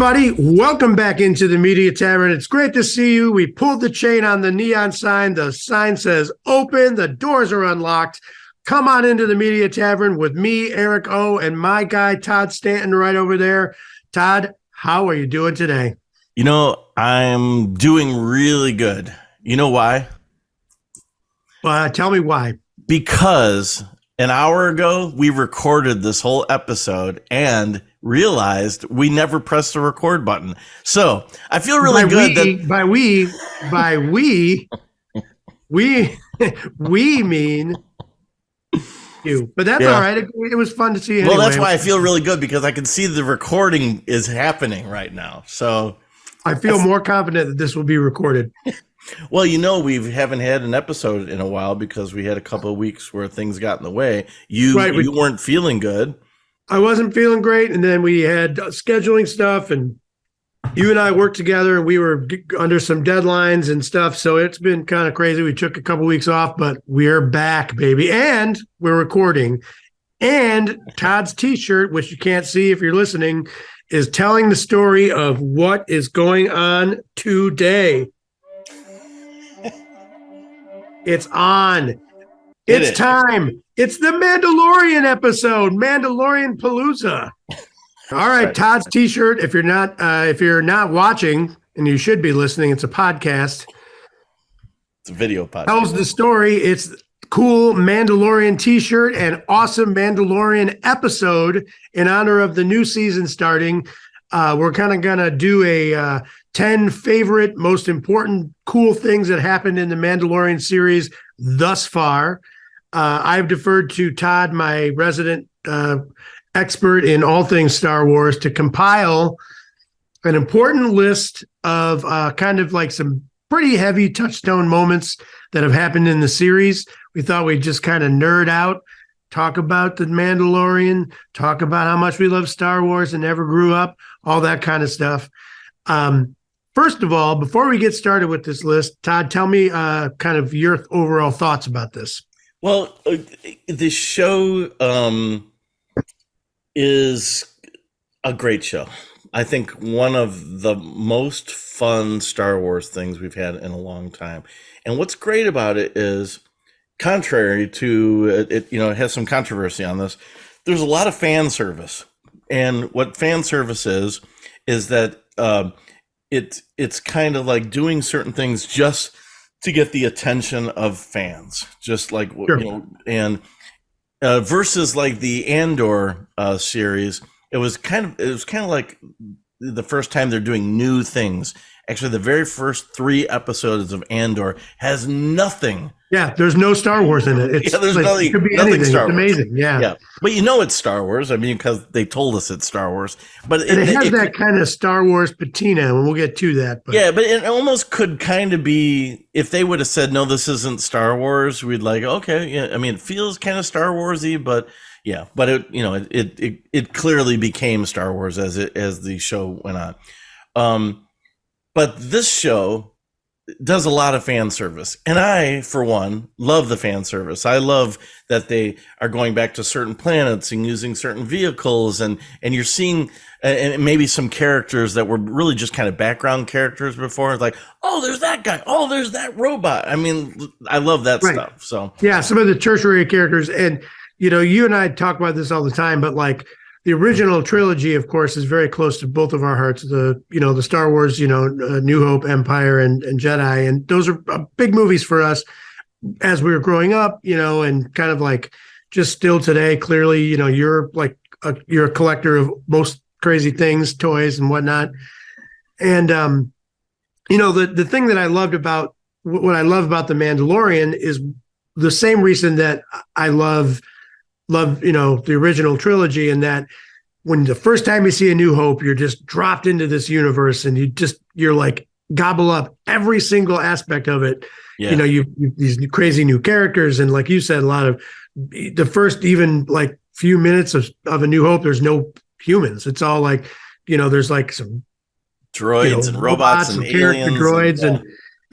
everybody. Welcome back into the Media Tavern. It's great to see you. We pulled the chain on the neon sign. The sign says open. The doors are unlocked. Come on into the Media Tavern with me, Eric O, and my guy, Todd Stanton, right over there. Todd, how are you doing today? You know, I'm doing really good. You know why? Tell me why. Because an hour ago, we recorded this whole episode and realized we never pressed the record button. So I feel really good we mean you, but that's all right. It was fun to see you. Well, anyway. That's why I feel really good, because I can see the recording is happening right now. So I feel more confident that this will be recorded. Well, you know, we haven't had an episode in a while because we had a couple of weeks where things got in the way. You weren't feeling good. I wasn't feeling great, and then we had scheduling stuff, and you and I worked together, and we were under some deadlines and stuff, so it's been kind of crazy. We took a couple weeks off, but we're back, baby, and we're recording. And Todd's T-shirt, which you can't see if you're listening, is telling the story of what is going on today. It's on. It's time. It's the Mandalorian episode, Mandalorian Palooza. All right, Todd's T-shirt. If you're not watching, and you should be listening, it's a podcast. It's a video podcast. Tells the story. It's cool Mandalorian T-shirt and awesome Mandalorian episode in honor of the new season starting. We're kind of gonna do a 10 favorite, most important, cool things that happened in the Mandalorian series thus far. I've deferred to Todd, my resident expert in all things Star Wars, to compile an important list of kind of like some pretty heavy touchstone moments that have happened in the series. We thought we'd just kind of nerd out, talk about the Mandalorian, talk about how much we love Star Wars and never grew up, all that kind of stuff. First of all, before we get started with this list, Todd, tell me kind of your overall thoughts about this. Well, the show is a great show. I think one of the most fun Star Wars things we've had in a long time. And what's great about it is, contrary to it, it has some controversy on this, there's a lot of fan service. And what fan service is that it's kind of like doing certain things just to get the attention of fans, just like, sure. And versus like the Andor series, it was kind of like the first time they're doing new things. Actually, the very first 3 episodes of Andor has nothing. Yeah, there's no Star Wars in it. It's there's like, nothing. It could be Nothing anything. Star It's Wars. amazing. Yeah, but it's Star Wars. I mean, because they told us it's Star Wars. But it has that kind of Star Wars patina, and we'll get to that. But. Yeah, but it almost could kind of be, if they would have said, no, this isn't Star Wars, we'd like, okay, yeah. I mean, it feels kind of Star Wars-y, but yeah, but it clearly became Star Wars as the show went on. But this show does a lot of fan service, and I, for one, love the fan service. I love that they are going back to certain planets and using certain vehicles, and you're seeing and maybe some characters that were really just kind of background characters before. It's like, oh, there's that guy. Oh, there's that robot. I mean, I love that stuff. So yeah, some of the tertiary characters, and you and I talk about this all the time, but like the original trilogy, of course, is very close to both of our hearts. The Star Wars, New Hope, Empire, and Jedi, and those are big movies for us as we were growing up. And kind of like just still today. Clearly, you're you're a collector of most crazy things, toys and whatnot. And the thing that I loved about what I love about the Mandalorian is the same reason that I love the original trilogy, and that when the first time you see A New Hope, you're just dropped into this universe, and you're like gobble up every single aspect of it. Yeah. You these crazy new characters, and like you said, a lot of the first even like few minutes of A New Hope, there's no humans. It's all like there's like some droids and robots and aliens, droids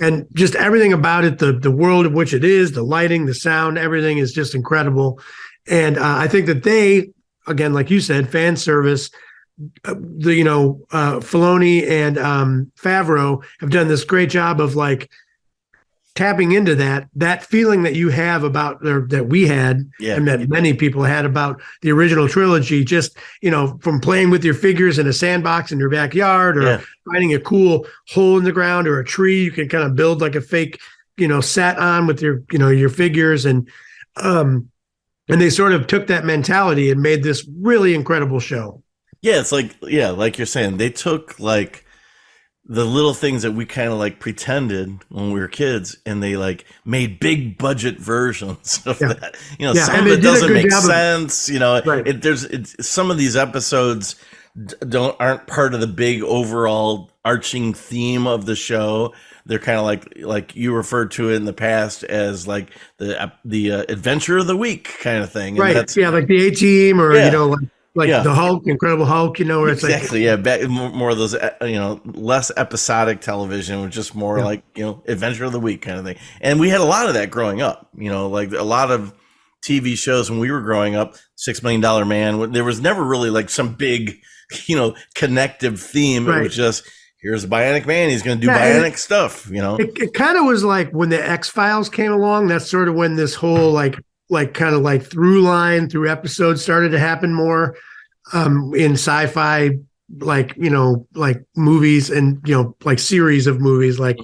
and just everything about it, the world of which it is, the lighting, the sound, everything is just incredible. And I think that they, again, like you said, fan service, Filoni and Favreau have done this great job of like tapping into that feeling that you have about, or that we had, and that many people had about the original trilogy, just, from playing with your figures in a sandbox in your backyard, or finding a cool hole in the ground or a tree you can kind of build like a fake, set on with your figures. And they sort of took that mentality and made this really incredible show. Yeah, it's like you're saying, they took like the little things that we kind of like pretended when we were kids, and they like made big budget versions of that. Some of it doesn't make sense. Right. Some of these episodes aren't part of the big overall arching theme of the show. They're kind of like you referred to it in the past as like the adventure of the week kind of thing. And right. Yeah, like the A-Team, or the Hulk, Incredible Hulk, where it's exactly, more of those, less episodic television, with just more like, adventure of the week kind of thing. And we had a lot of that growing up, like a lot of TV shows when we were growing up. $6 Million Man, there was never really like some big, connective theme. Right. It was just, here's a bionic man, he's going to do bionic stuff, It kind of was like when the X-Files came along. That's sort of when this whole kind of like through line through episodes started to happen more in sci-fi, like movies, and like series of movies, like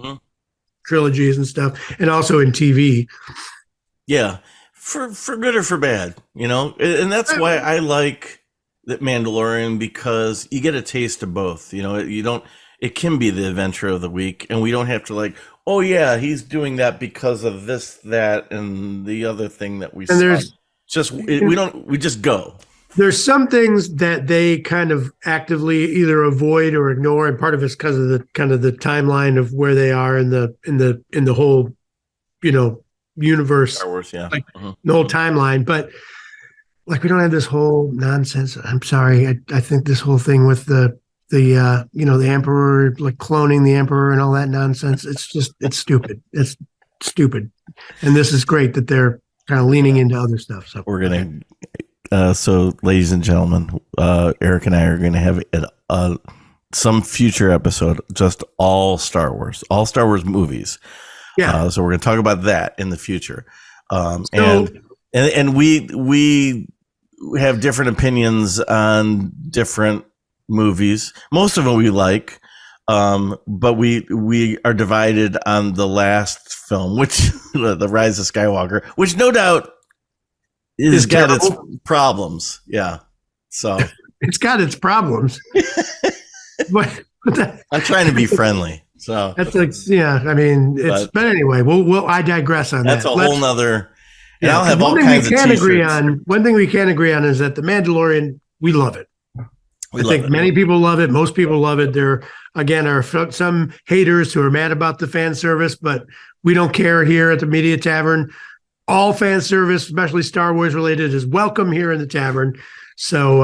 trilogies and stuff, and also in TV. Yeah, for good or for bad, and that's why I like that Mandalorian, because you get a taste of both. It can be the adventure of the week, and we don't have to like, oh yeah, he's doing that because of this, that, and the other thing that we saw. We just go. There's some things that they kind of actively either avoid or ignore, and part of it's because of the kind of the timeline of where they are in the whole, universe. Star Wars, yeah. Like the whole timeline. But like, we don't have this whole nonsense. I'm sorry. I think this whole thing with the Emperor, like cloning the Emperor and all that nonsense, it's stupid. It's stupid. And this is great that they're kind of leaning into other stuff. So we're going to, so ladies and gentlemen, Eric and I are going to have some future episode, just all Star Wars movies. Yeah. So we're going to talk about that in the future. And we have different opinions on different movies. Most of them we like, but we are divided on the last film, which The Rise of Skywalker, which no doubt has got its problems. Yeah, so it's got its problems. but I'm trying to be friendly. So that's like, but anyway, I digress on that. That's a whole nother. And I'll have all kinds of t-shirts. One thing we can agree on is that The Mandalorian, we love it. I think many people love it. Most people love it. There, again, are some haters who are mad about the fan service, but we don't care here at the Media Tavern. All fan service, especially Star Wars related, is welcome here in the tavern. So,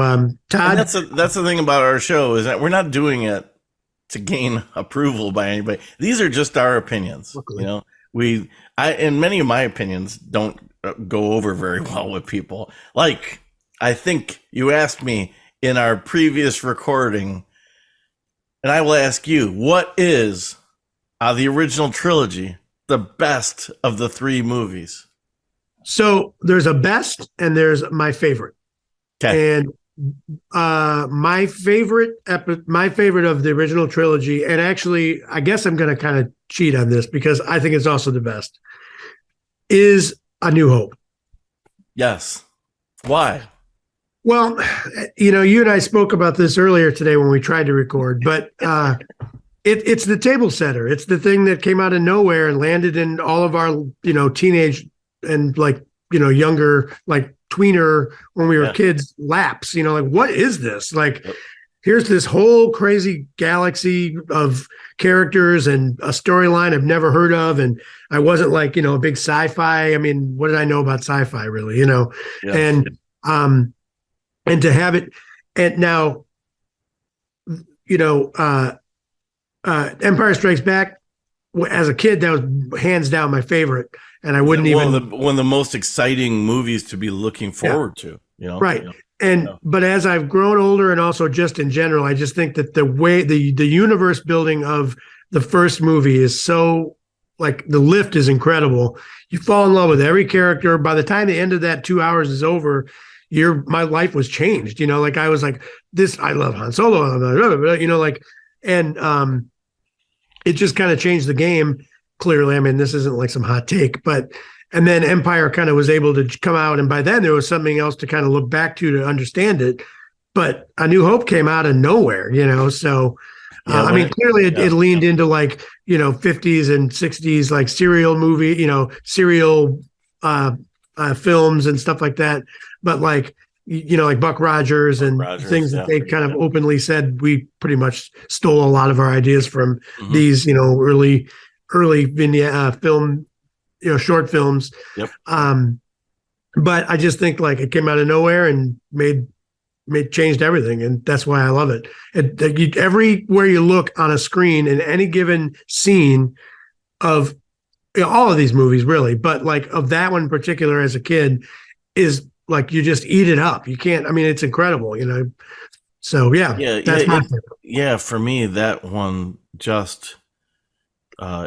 Todd, and that's the thing about our show, is that we're not doing it to gain approval by anybody. These are just our opinions. Luckily. And many of my opinions don't go over very well with people. Like, I think you asked me in our previous recording, and I will ask you, what is the original trilogy the best of the three movies? So there's a best and there's my favorite. Okay. And my favorite of the original trilogy, and actually I guess I'm going to kind of cheat on this because I think it's also the best, is A New Hope. Yes. Why? Well, you and I spoke about this earlier today when we tried to record, but it's the table setter. It's the thing that came out of nowhere and landed in all of our, teenage and younger, like tweener when we were kids laps, what is this? Like, here's this whole crazy galaxy of characters and a storyline I've never heard of. And I wasn't like, a big sci-fi. I mean, what did I know about sci-fi really, Yeah. And to have it, and now, Empire Strikes Back, as a kid, that was hands down my favorite. And I wouldn't one of the most exciting movies to be looking forward to, Right. And No. but as I've grown older and also just in general, I just think that the way the universe building of the first movie is so like the lift is incredible. You fall in love with every character. By the time the end of that 2 hours is over, my life was changed. Like I was like, this I love Han Solo, like and it just kind of changed the game. Clearly, I mean, this isn't like some hot take, but and then Empire kind of was able to come out, and by then there was something else to kind of look back to understand it. But A New Hope came out of nowhere, So Yeah, I when mean, clearly yeah. it leaned into like 50s and 60s like serial movie, serial films and stuff like that. But like like Buck Rogers and Rogers, things that yeah. they kind of openly said we pretty much stole a lot of our ideas from Mhm. these early vignette film, short films. Yep. But I just think like it came out of nowhere and changed everything, and that's why I love it. Everywhere you look on a screen in any given scene of all of these movies, really, but like of that one in particular, as a kid, is like you just eat it up. You can't. I mean, it's incredible, So yeah, Yeah, that's my favorite. yeah. For me, that one just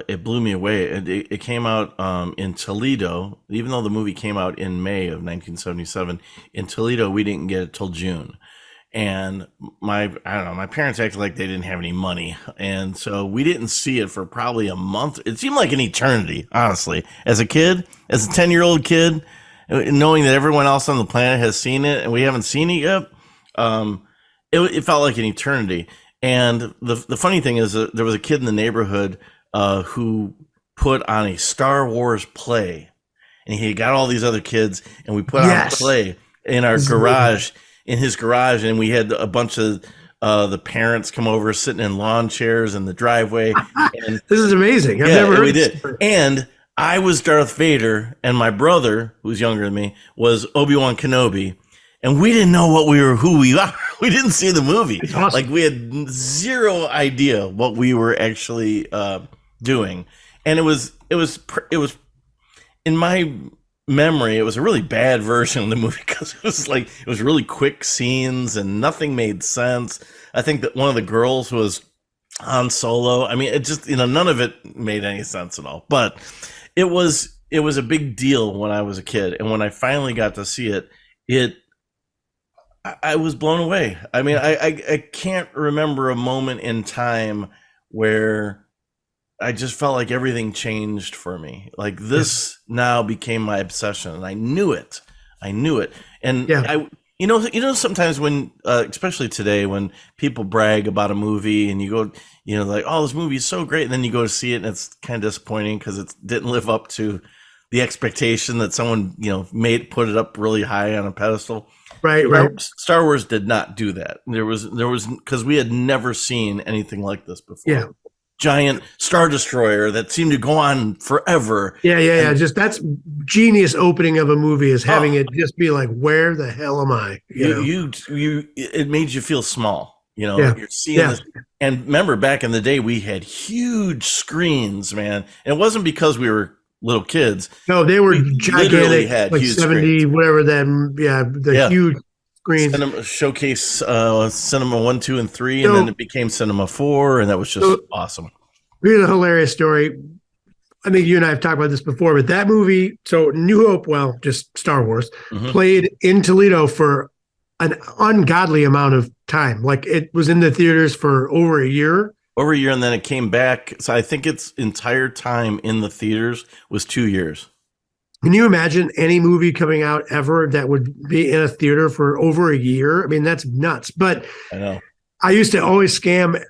it blew me away. It came out in Toledo, even though the movie came out in May of 1977. In Toledo, we didn't get it till June, and I don't know, my parents acted like they didn't have any money, and so we didn't see it for probably a month. It seemed like an eternity, honestly. As a kid, as a 10-year-old kid, knowing that everyone else on the planet has seen it and we haven't seen it yet, it felt like an eternity. And the funny thing is that there was a kid in the neighborhood who put on a Star Wars play, and he got all these other kids, and we put on a play in our garage, in his garage, and we had a bunch of the parents come over, sitting in lawn chairs in the driveway. And this is amazing. I've never heard. We did, and I was Darth Vader, and my brother, who's younger than me, was Obi-Wan Kenobi. And we didn't know who we are. We didn't see the movie. Awesome. Like we had zero idea what we were actually doing. And it was in my memory, it was a really bad version of the movie because it was really quick scenes and nothing made sense. I think that one of the girls was Han Solo. I mean, it just, none of it made any sense at all. But it was a big deal when I was a kid. And when I finally got to see it, I was blown away. I mean, I can't remember a moment in time where I just felt like everything changed for me. Like this now became my obsession, and I knew it. And sometimes when, especially today, when people brag about a movie and you go, like, oh, this movie is so great, and then you go to see it and it's kind of disappointing because it didn't live up to the expectation that someone, put it up really high on a pedestal. Right. Star Wars did not do that. There was because we had never seen anything like this before. Yeah. Giant Star Destroyer that seemed to go on forever. Yeah. Just that's genius opening of a movie is having it just be like, where the hell am I? It made you feel small. You're seeing this. And remember, back in the day, we had huge screens, man. And it wasn't because we were little kids. No, they were gigantic, had like huge 70, screens. Whatever that, huge screens. Cinema Showcase, Cinema 1, 2, and 3, and then it became Cinema 4, and that was just awesome. Here's a hilarious story. I think you and I have talked about this before, but that movie, so New Hope, just Star Wars, played in Toledo for an ungodly amount of time. Like it was in the theaters for over a year. And then it came back. So I think its entire time in the theaters was 2 years. Can you imagine any movie coming out ever that would be in a theater for over a year? I mean, that's nuts. But I know. I used to always scam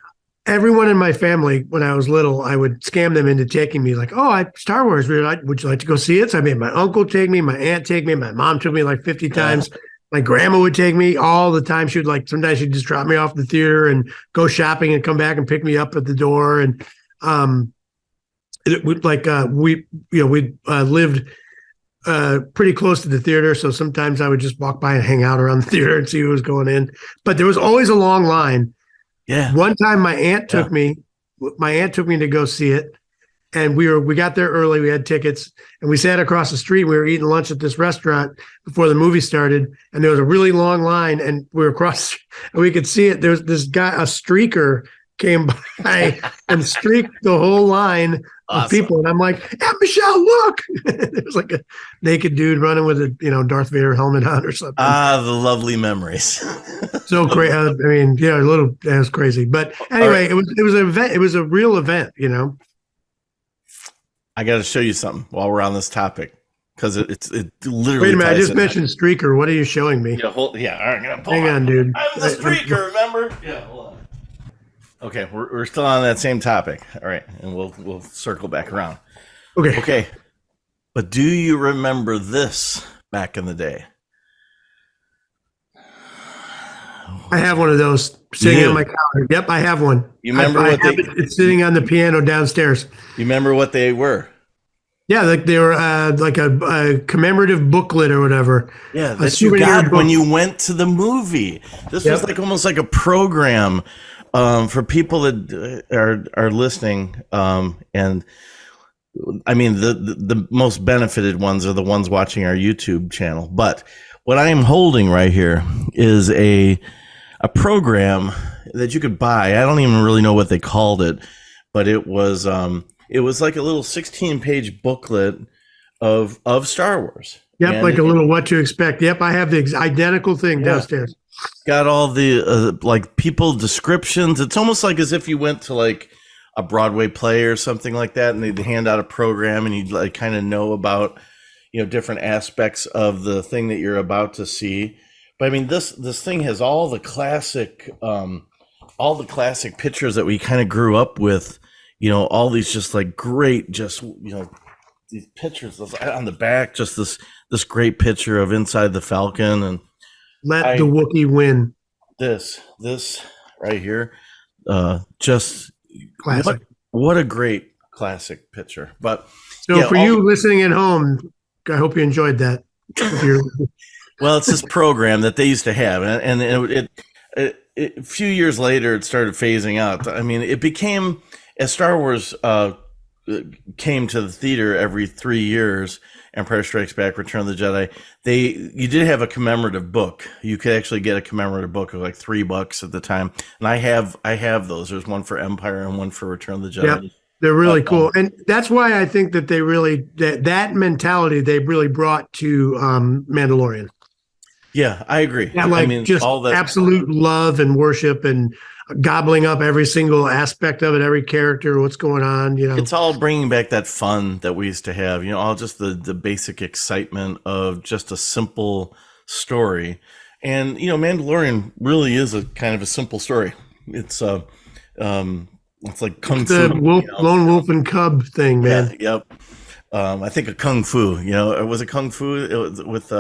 everyone in my family when I was little. I would scam them into taking me, like, oh, Star Wars. Would you like to go see it? So I made my uncle take me, my aunt take me, my mom took me like 50 times. My grandma would take me all the time. Sometimes she'd just drop me off at the theater and go shopping and come back and pick me up at the door. And we lived pretty close to the theater, so sometimes I would just walk by and hang out around the theater and see who was going in. But there was always a long line. Yeah. One time, my aunt took me to go see it, and we got there early. We had tickets, and we sat across the street. We were eating lunch at this restaurant before the movie started, and there was a really long line, and we were across, and we could see it. There's this guy, a streaker, came by and streaked the whole line of people, and I'm like, "Hey, Michelle, look!" There's like a naked dude running with a Darth Vader helmet on or something. Ah, the lovely memories. So crazy. I mean, yeah, that was crazy. But anyway, it was an event. It was a real event, I got to show you something while we're on this topic, because it literally. Wait a minute! I just mentioned streaker. What are you showing me? Yeah, all right, I'm gonna pull Hang on, dude. I was a streaker, remember? Yeah, hold on. Okay, we're still on that same topic. All right, and we'll circle back around. Okay. But do you remember this back in the day? I have one of those sitting on my counter. Yep, I have one. You remember it's sitting on the piano downstairs. You remember what they were? Yeah, like they were like a commemorative booklet or whatever. Yeah, that you got when you went to the movie. This was like almost like a program for people that are listening. And I mean, the most benefited ones are the ones watching our YouTube channel. But what I am holding right here is a program that you could buy. I don't even really know what they called it, but it was like a little 16-page booklet of Star Wars. Yep, and like a little what to expect. Yep, I have the identical thing downstairs. Got all the like people descriptions. It's almost like as if you went to like a Broadway play or something like that, and they'd hand out a program, and you'd like kind of know about different aspects of the thing that you're about to see. But I mean, this thing has all the classic pictures that we kind of grew up with. All these just like great, these pictures on the back, just this great picture of inside the Falcon, and let the Wookiee win. This right here, just classic. What a great classic picture. But so for you listening at home, I hope you enjoyed that. Well, it's this program that they used to have, and it a few years later, it started phasing out. I mean, it became, as Star Wars came to the theater every 3 years, Empire Strikes Back, Return of the Jedi, you did have a commemorative book. You could actually get a commemorative book of like $3 at the time, and I have those. There's one for Empire and one for Return of the Jedi. Yeah. They're really cool. And that's why I think that they really, that mentality they really brought to Mandalorian. Yeah, I agree. Yeah, like, I mean, just all that absolute love and worship and gobbling up every single aspect of it, every character, what's going on. It's all bringing back that fun that we used to have. All just the basic excitement of just a simple story. And Mandalorian really is a kind of a simple story. It's like kung fu, lone wolf and cub thing, man. Yeah, yep. I think of kung fu. Was it kung fu? It was with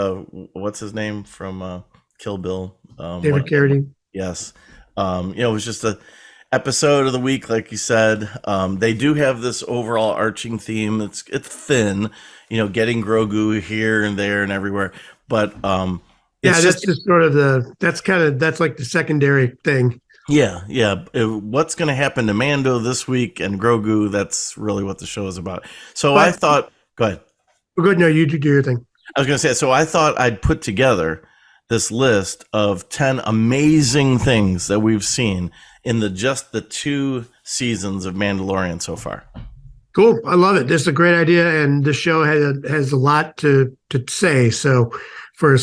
what's his name from Kill Bill? David Carradine. Yes. It was just a episode of the week, like you said. They do have this overall arching theme. It's thin, getting Grogu here and there and everywhere. But that's just sort of that's like the secondary thing. Yeah. What's going to happen to Mando this week and Grogu? That's really what the show is about. So I thought, go ahead. Good. No, you do your thing. I was going to say, so I thought I'd put together this list of 10 amazing things that we've seen in just the 2 seasons of Mandalorian so far. Cool. I love it. This is a great idea. And the show has a lot to say. So for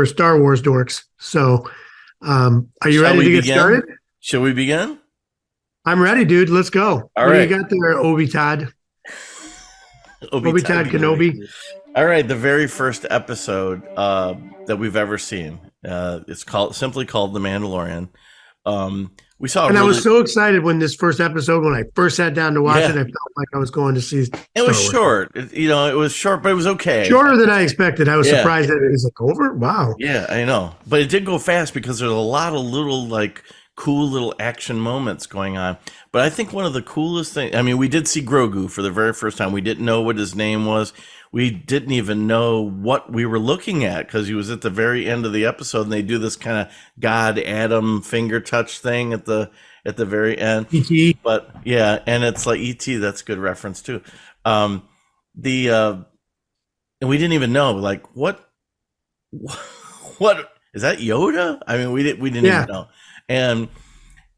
Star Wars dorks. So are you ready to get started? Shall we begin? I'm ready, dude. Let's go. What do you got there, Obi-Todd? Obi-Todd Kenobi. All right, the very first episode that we've ever seen. It's simply called The Mandalorian. We saw, and I was so excited when this first episode, when I first sat down to watch it, I felt like I was going to see. It was short. It was short, but it was okay. Shorter than I expected. I was surprised that it was like over. Wow. Yeah, I know, but it did go fast because there's a lot of little like cool little action moments going on. But I think one of the coolest things, I mean, we did see Grogu for the very first time. We didn't know what his name was. we didn't even know what we were looking at because he was at the very end of the episode, and they do this kind of God Adam finger touch thing at the very end. E.T. But yeah, and it's like E.T. That's a good reference too. The and we didn't even know like what is that Yoda? I mean, we didn't even know. And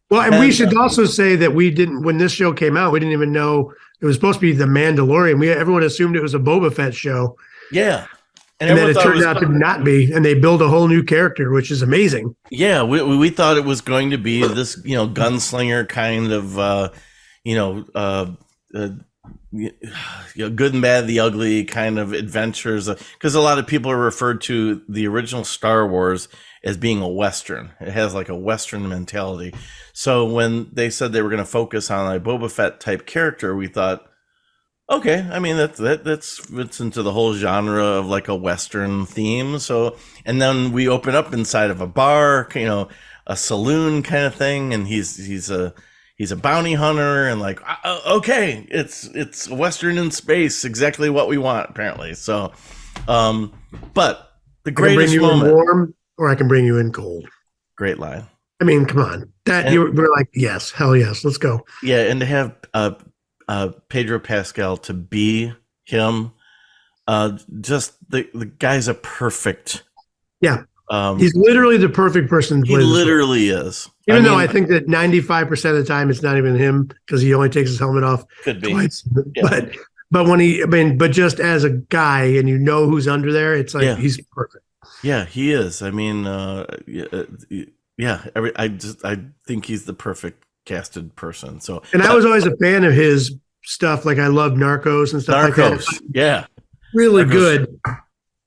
we should also say that we didn't, when this show came out, we didn't even know it was supposed to be The Mandalorian. Everyone assumed it was a Boba Fett show. Yeah. And then it turned out to not be, and they build a whole new character, which is amazing. Yeah, we thought it was going to be this, gunslinger kind of, good and bad, the ugly kind of adventures. Because a lot of people are referred to the original Star Wars as being a Western. It has like a Western mentality. So when they said they were going to focus on a Boba Fett type character, we thought, okay, I mean that fits into the whole genre of like a Western theme. So, and then we open up inside of a bar, a saloon kind of thing, and he's a bounty hunter, and like, okay, it's a Western in space, exactly what we want apparently. So, but the greatest moment, warm, or I can bring you in cold. Great line. I mean, come on, we're like, yes, hell yes, let's go. Yeah, and to have Pedro Pascal to be him, just the guy's a perfect. Yeah, he's literally the perfect person. He literally is. Even though I think that 95% of the time it's not even him because he only takes his helmet off. Could be. Twice. Yeah. But when but just as a guy and who's under there, it's like he's perfect. Yeah, he is. I mean, I think he's the perfect casted person. So, I was always a fan of his stuff. Like I love Narcos and stuff like that. Yeah, really good.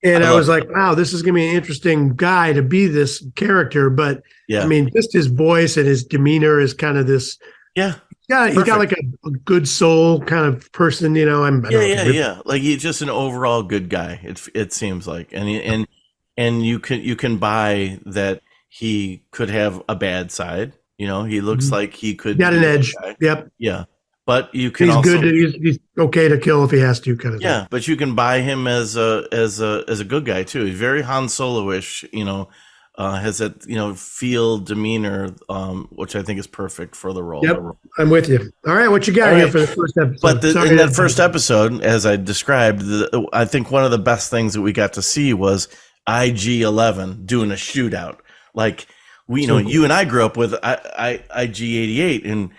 And I was like, wow, this is gonna be an interesting guy to be this character. But I mean, just his voice and his demeanor is kind of this. Yeah, he's got like a good soul kind of person. Like he's just an overall good guy. It seems like, and you can buy that he could have a bad side. He looks like he could got an edge. Yep. Yeah. But you can he's also good. He's okay to kill if he has to, kind of thing. Yeah, but you can buy him as a good guy too. He's very Han Solo-ish, has that feel demeanor, which I think is perfect for the role. Yep, I'm with you. All right, what you got here for the first episode? But in that first episode, as I described, I think one of the best things that we got to see was IG-11 doing a shootout. Like you and I grew up with IG-88, and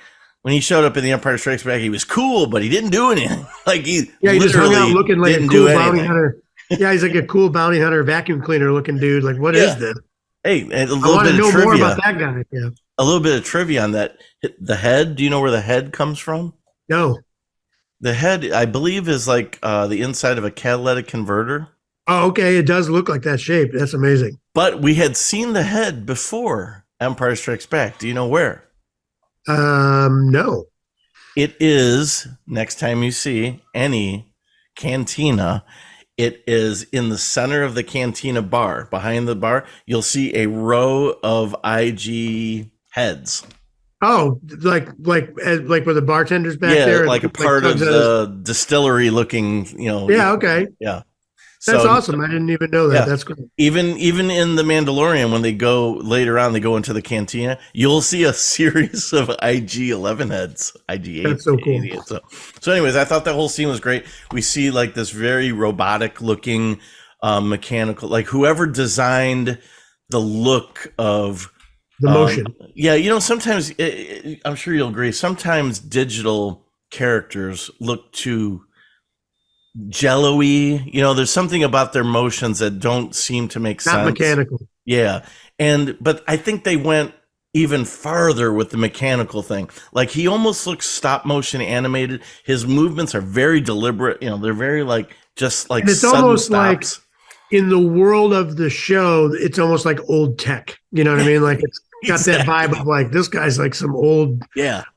when he showed up in The Empire Strikes Back, he was cool, but he didn't do anything. Like he just hung out looking like a cool bounty hunter. Yeah, he's like a cool bounty hunter, vacuum cleaner looking dude. Like, what is this? Hey, and a little bit of trivia. More about that guy. Yeah. A little bit of trivia on that. The head. Do you know where the head comes from? No. The head, I believe, is like the inside of a catalytic converter. Oh, okay. It does look like that shape. That's amazing. But we had seen the head before Empire Strikes Back. Do you know where? No. It is, next time you see any cantina, it is in the center of the cantina bar. Behind the bar, you'll see a row of IG heads. Oh, like where the bartender's back there? Yeah, like a part of the distillery looking, Yeah, okay. Yeah. That's awesome. I didn't even know that. Yeah. That's great. Even in The Mandalorian, when they go later on, they go into the cantina, you'll see a series of IG-11 heads. IG-8. That's so cool. So anyways, I thought that whole scene was great. We see like this very robotic looking mechanical, like whoever designed the look of the motion. Sometimes I'm sure you'll agree. Sometimes digital characters look too jello-y, there's something about their motions that don't seem to make sense. Not mechanical. Yeah. But I think they went even farther with the mechanical thing. Like he almost looks stop motion animated. His movements are very deliberate. They're very just like it's almost stops. Like in the world of the show, it's almost like old tech. You know what I mean? Like it's got that vibe of like this guy's like some old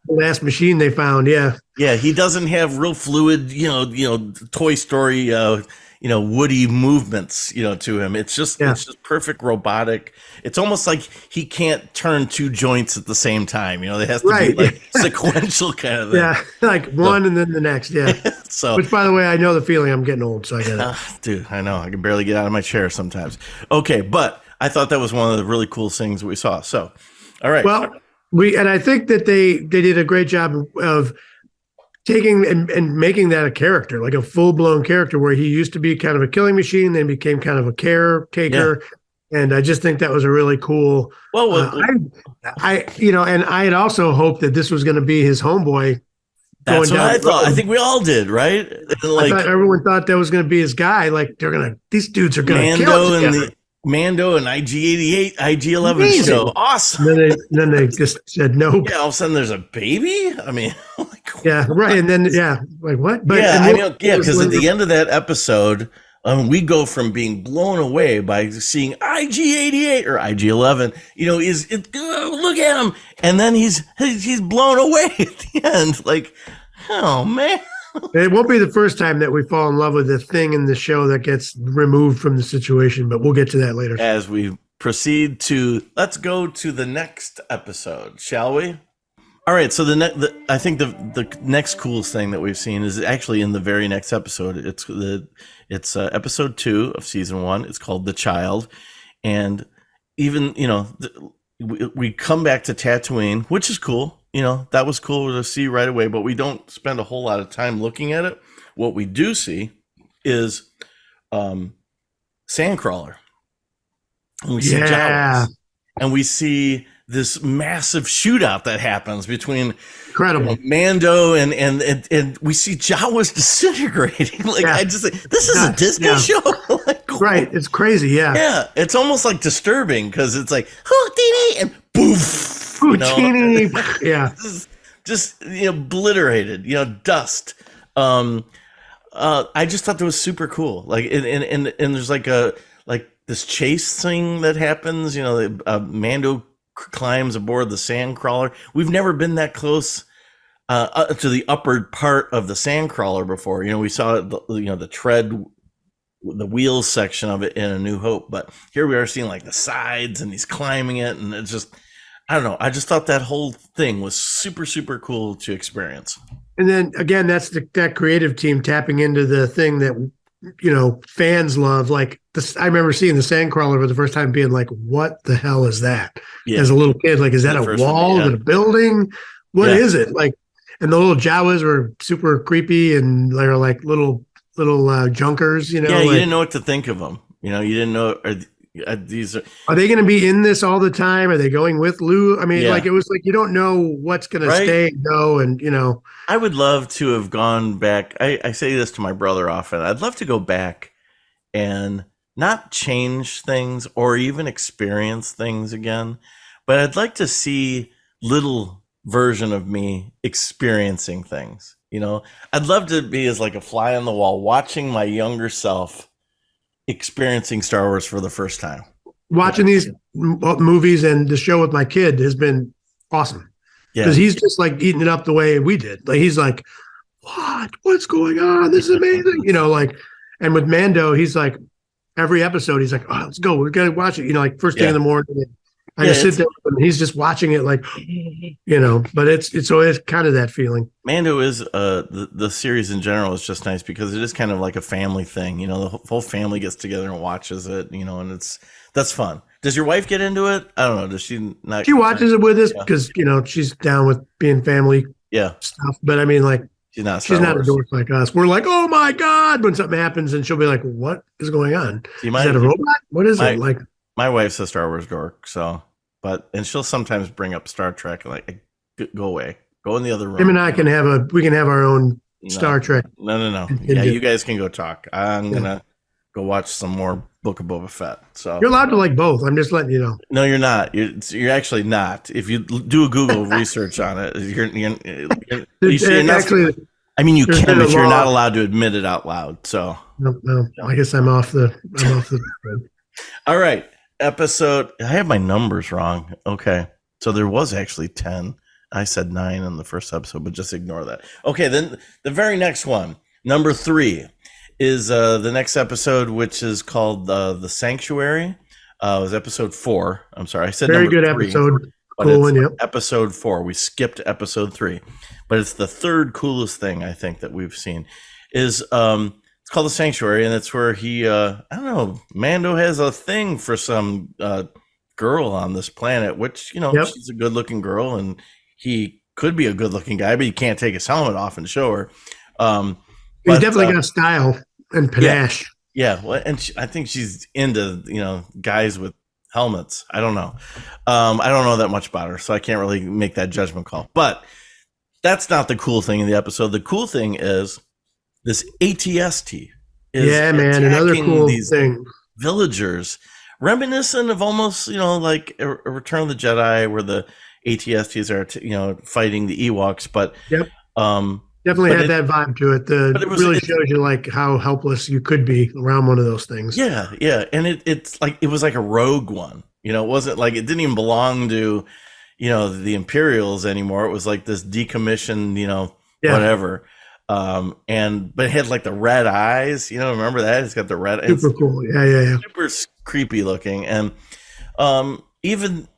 last machine they found. Yeah. Yeah, he doesn't have real fluid, Toy Story Woody movements, to him. It's just perfect robotic. It's almost like he can't turn two joints at the same time. It has to be like sequential kind of thing. Yeah, like one and then the next. Yeah. So, Which, by the way, I know the feeling. I'm getting old, so I get it. dude, I know I can barely get out of my chair sometimes. Okay, but I thought that was one of the really cool things we saw. So, all right. Well, I think that they did a great job of taking and making that a character, like a full blown character, where he used to be kind of a killing machine, then became kind of a caretaker. Yeah. And I just think that was a really cool. Well, and I had also hoped that this was going to be his homeboy. That's what I thought. I think we all did, right? Like, I thought everyone thought that was going to be his guy. Like these dudes are going to kill him. Mando and IG-88, IG-11 show. Awesome. Then they just said no. Yeah, all of a sudden there's a baby? I mean, yeah, right. And then, like what? But because at the end of that episode, we go from being blown away by seeing IG-88 or IG-11, look at him. And then he's blown away at the end. Like, oh, man. It won't be the first time that we fall in love with the thing in the show that gets removed from the situation, but we'll get to that later. As we proceed let's go to the next episode, shall we? All right. So I think the next coolest thing that we've seen is actually in the very next episode. It's episode 2 of season 1. It's called The Child, and even we come back to Tatooine, which is cool. That was cool to see right away, but we don't spend a whole lot of time looking at it. What we do see is Sandcrawler. And we see Jawas. And we see this massive shootout that happens between incredible Mando and we see Jawas disintegrating. This is a Disney show. Right. It's crazy. Yeah. Yeah. It's almost like disturbing because it's like, Houdini, and poof. Yeah. Just obliterated, dust. I just thought that was super cool. Like, and there's like this chase thing that happens. Mando climbs aboard the Sandcrawler. We've never been that close to the upper part of the Sandcrawler before. We saw the tread, the wheels section of it in A New Hope, but here we are seeing like the sides, and he's climbing it, and it's just. I don't know. I just thought that whole thing was super, super cool to experience. And then again, that's that creative team tapping into the thing that, fans love. Like this, I remember seeing the Sandcrawler for the first time being like, what the hell is that? Yeah. As a little kid, like, is that a wall? Is it a building? What is it? Like, and the little Jawas were super creepy, and they're like little junkers, Yeah, you didn't know what to think of them. You didn't know. Are they going to be in this all the time? Are they going with Lou? I mean, it was like you don't know what's going to stay and go, and I would love to have gone back. I say this to my brother often. I'd love to go back and not change things or even experience things again, but I'd like to see little version of me experiencing things. I'd love to be as like a fly on the wall, watching my younger self experiencing Star Wars for the first time. Watching these movies and the show with my kid has been awesome. Yeah, because he's just like eating it up the way we did. Like he's like, what's going on? This is amazing. And with Mando, he's like, every episode, he's like, oh, let's go. We're gonna watch it. Like first thing in the morning. I just sit there and he's just watching it like, but it's always kind of that feeling. Mando is the series in general is just nice because it is kind of like a family thing. The whole family gets together and watches it, and that's fun. Does your wife get into it? I don't know. Does she not? She watches it with us because, she's down with being family stuff. But I mean, like, she's not a dork like us. We're like, oh my God, when something happens, and she'll be like, what is going on? Is that a robot? What is it? Like, my wife's a Star Wars dork, and she'll sometimes bring up Star Trek, like, go away, go in the other room. Him and I can have our own Star Trek. No. Yeah, you guys can go talk. I'm gonna go watch some more Book of Boba Fett. So you're allowed to like both. I'm just letting you know. No, you're not. You're actually not. If you do a Google research on it, you're actually. I mean, you can, but you're not allowed to admit it out loud. So no. I guess I'm off the. All right. Episode. I have my numbers wrong. Okay, so there was actually 10. I said 9 in the first episode, but just ignore that. Okay, then the very next one, number 3, is the next episode, which is called The Sanctuary. It was episode 4. I'm sorry, I said very number good 3, episode. But cool one, yep. Episode 4. We skipped episode 3, but it's the third coolest thing I think that we've seen. is it's called the Sanctuary, and it's where he I don't know, Mando has a thing for some girl on this planet, which Yep. she's a good looking girl, and he could be a good looking guy, but he can't take his helmet off and show her. He's But definitely got style and yeah, panache. yeah, well, and I think she's into guys with helmets. I don't know. I don't know that much about her, so I can't really make that judgment call. But that's not the cool thing in the episode. The cool thing is this ATST is Yeah, man. Another attacking cool these thing. villagers, reminiscent of almost like a Return of the Jedi, where the ATSTs are fighting the Ewoks, but Yep. um, Definitely but had it, that vibe to it. but it was Really shows you like how helpless you could be around one of those things. yeah, and it's like it was like a rogue one. It wasn't like it didn't even belong to the Imperials anymore. It was like this decommissioned Yeah. whatever. But it had like the red eyes. Remember that? It's got the red. Super cool. Yeah. Super creepy looking, and even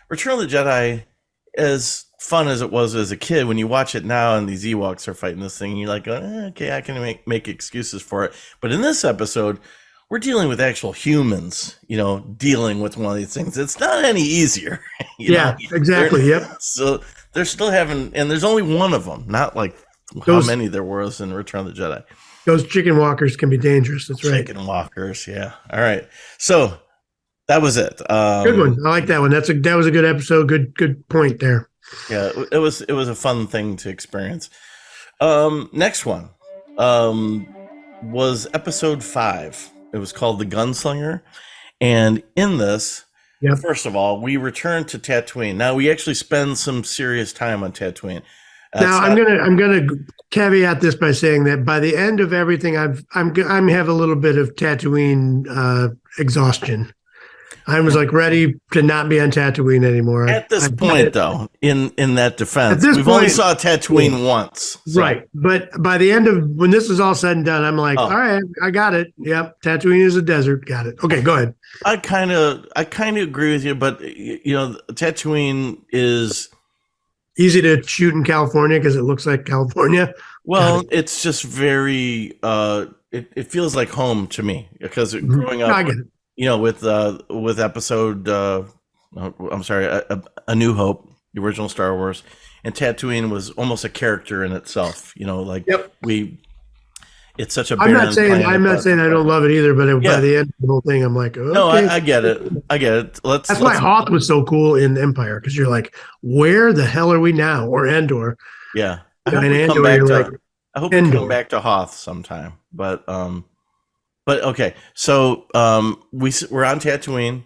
Return of the Jedi, as fun as it was as a kid, when you watch it now and these Ewoks are fighting this thing, you're like, okay, I can make excuses for it. But in this episode, we're dealing with actual humans, dealing with one of these things. It's not any easier. Exactly. Yep. So they're still having, and there's only one of them, not like how many there was in Return of the Jedi. Those chicken walkers can be dangerous. That's right. Chicken walkers, yeah. All right. So that was it. Good one. I like that one. That was a good episode. Good point there. Yeah, it was a fun thing to experience. Next one was episode 5. It was called The Gunslinger, and in this, first of all, we return to Tatooine. Now we actually spend some serious time on Tatooine. Now I'm gonna caveat this by saying that by the end of everything, I'm have a little bit of Tatooine exhaustion. I was like ready to not be on Tatooine anymore. At this point, though, in that defense, we've only saw Tatooine once, so. Right? But by the end of when this is all said and done, I'm like, all right, I got it. Yep, Tatooine is a desert. Got it. Okay, go ahead. I kind of agree with you, but Tatooine is easy to shoot in California because it looks like California. Well, it's just very. It feels like home to me because growing up. I get it. With episode, I'm sorry, A New Hope, the original Star Wars, and Tatooine was almost a character in itself. It's such a. I'm not saying I don't love it either, but by the end of the whole thing, I'm like, okay. No, I get it. That's why Hoth was so cool in Empire, because you're like, where the hell are we now? Or Endor. Yeah, I hope we come back to Hoth sometime, But okay, so we're on Tatooine,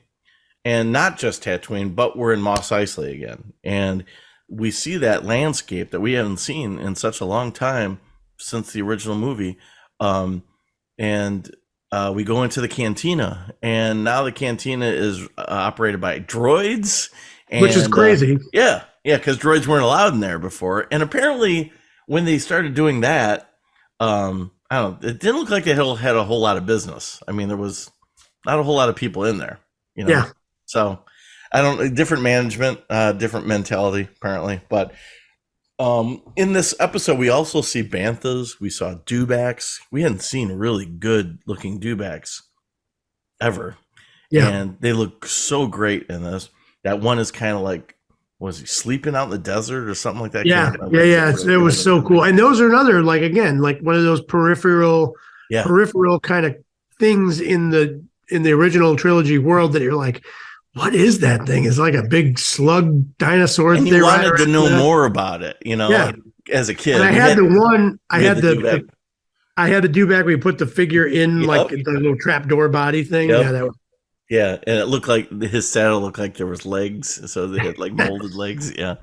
and not just Tatooine, but we're in Mos Eisley again, and we see that landscape that we haven't seen in such a long time since the original movie, and we go into the cantina, and now the cantina is operated by droids, which is crazy. Yeah, because droids weren't allowed in there before, and apparently when they started doing that. I don't know. It didn't look like they had a whole lot of business. I mean, there was not a whole lot of people in there, Yeah. So different management, different mentality, apparently. But in this episode, we also see banthas. We saw dewbacks. We hadn't seen really good looking dewbacks ever. Yeah. And they look so great in this. That one is kind of like, was he sleeping out in the desert or something like that? Yeah. It was so cool. And those are another, like, again, like one of those peripheral kind of things in the original trilogy world that you're like, what is that thing? It's like a big slug dinosaur. And you wanted to know more about it, as a kid. And I had I had the dewback where you put the figure in like the little trapdoor body thing. Yep. Yeah, that was. Yeah, and it looked like his saddle looked like there was legs, so they had like molded legs. Yeah,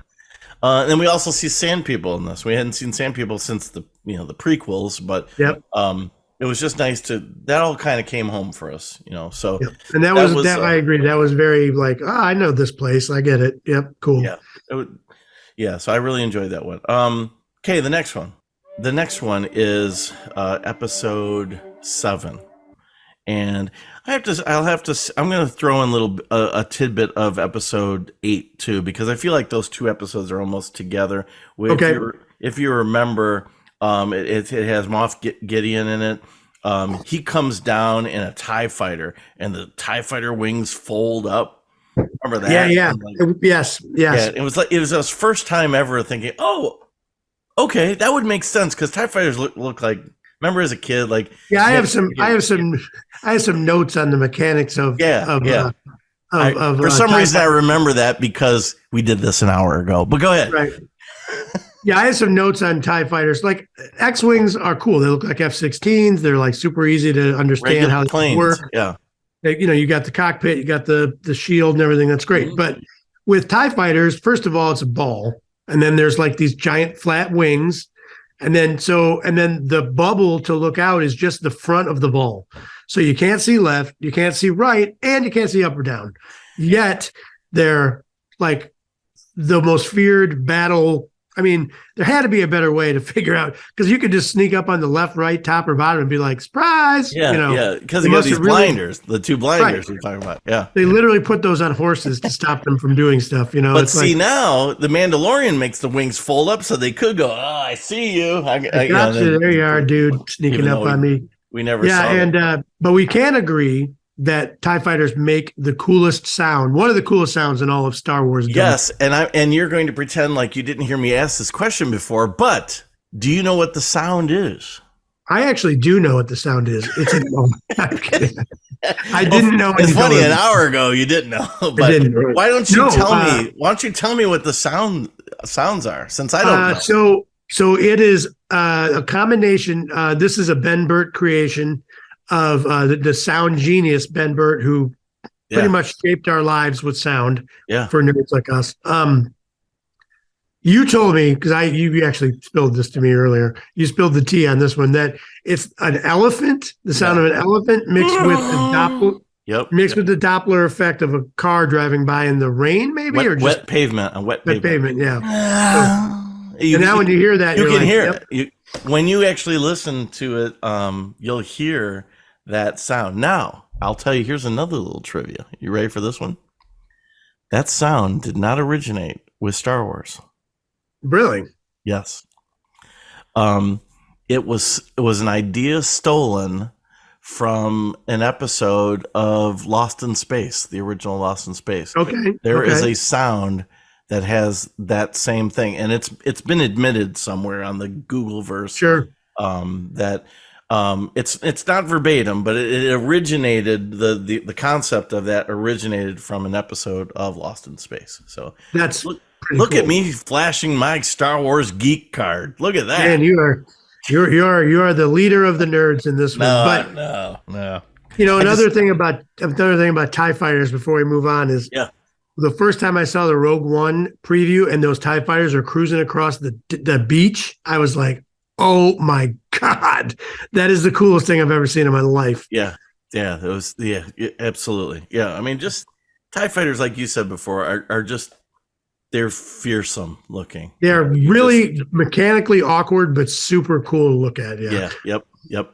and then we also see sand people in this. We hadn't seen sand people since the prequels, but it was just nice that all kind of came home for us, So and that was I agree. That was very like, I know this place, I get it. Yep, cool. Yeah, so I really enjoyed that one. Okay, the next one. The next one is episode 7. And I'm going to throw in a tidbit of episode 8 too, because I feel like those two episodes are almost together. Okay. If you remember, It has Moff Gideon in it. He comes down in a TIE fighter, and the TIE fighter wings fold up. Remember that? Yeah. Like, Yes. yeah, it was his first time ever thinking, oh, okay, that would make sense because TIE fighters look like. Remember as a kid, like yeah, I have some notes on the mechanics of for some reason I remember that because we did this an hour ago. But go ahead. Right. Yeah, I have some notes on TIE fighters. Like X-wings are cool. They look like F-16s. They're like super easy to understand how they work. Yeah. You got the cockpit, you got the shield and everything. That's great. Mm-hmm. But with TIE fighters, first of all, it's a ball. And then there's like these giant flat wings. And then the bubble to look out is just the front of the ball. So you can't see left, you can't see right, and you can't see up or down. Yet they're like the most feared battle. I mean, there had to be a better way to figure out, because you could just sneak up on the left, right, top, or bottom and be like, surprise. Yeah, because they got these blinders, the two blinders we're talking about. Yeah. They literally put those on horses to stop them from doing stuff, But see, now the Mandalorian makes the wings fold up so they could go, oh, I see you. I got you. There you are, dude, sneaking up on me. We never saw it. But we can agree that TIE fighters make the coolest sound, one of the coolest sounds in all of Star Wars. Yes, and you're going to pretend like you didn't hear me ask this question before, but do you know what the sound is? I actually do know what the sound is. It's I'm kidding. I didn't know. It's funny, an hour ago you didn't know. But I didn't. Why don't you tell me? Why don't you tell me what the sounds are? Since I don't know. So it is a combination. This is a Ben Burt creation of the sound genius Ben Burt, who pretty much shaped our lives with sound. Yeah. For nerds like us. You told me, because you actually spilled this to me earlier. You spilled the tea on this one, that it's an elephant, the sound of an elephant mixed with the Doppler, with the Doppler effect of a car driving by in the rain, maybe, or just wet pavement, wet pavement. Yeah. Now when you hear that, you can hear it. When you actually listen to it, you'll hear that sound. Now, I'll tell you. Here's another little trivia. You ready for this one? That sound did not originate with Star Wars. Really? Yes. It was an idea stolen from an episode of Lost in Space, the original Lost in Space. Okay. There is a sound that has that same thing, and it's been admitted somewhere on the Googleverse. Sure. That it's not verbatim, but it originated the concept of that originated from an episode of Lost in Space. So that's. Look at me flashing my Star Wars geek card. Look at that. Man, you are the leader of the nerds in this one. But no. Another thing about TIE fighters before we move on is the first time I saw the Rogue One preview and those TIE fighters are cruising across the beach, I was like, oh my God, that is the coolest thing I've ever seen in my life. Yeah. It was absolutely. Yeah. I mean, just TIE fighters, like you said before, are just, they're fearsome looking. They're really mechanically awkward, but super cool to look at. Yeah. Yep.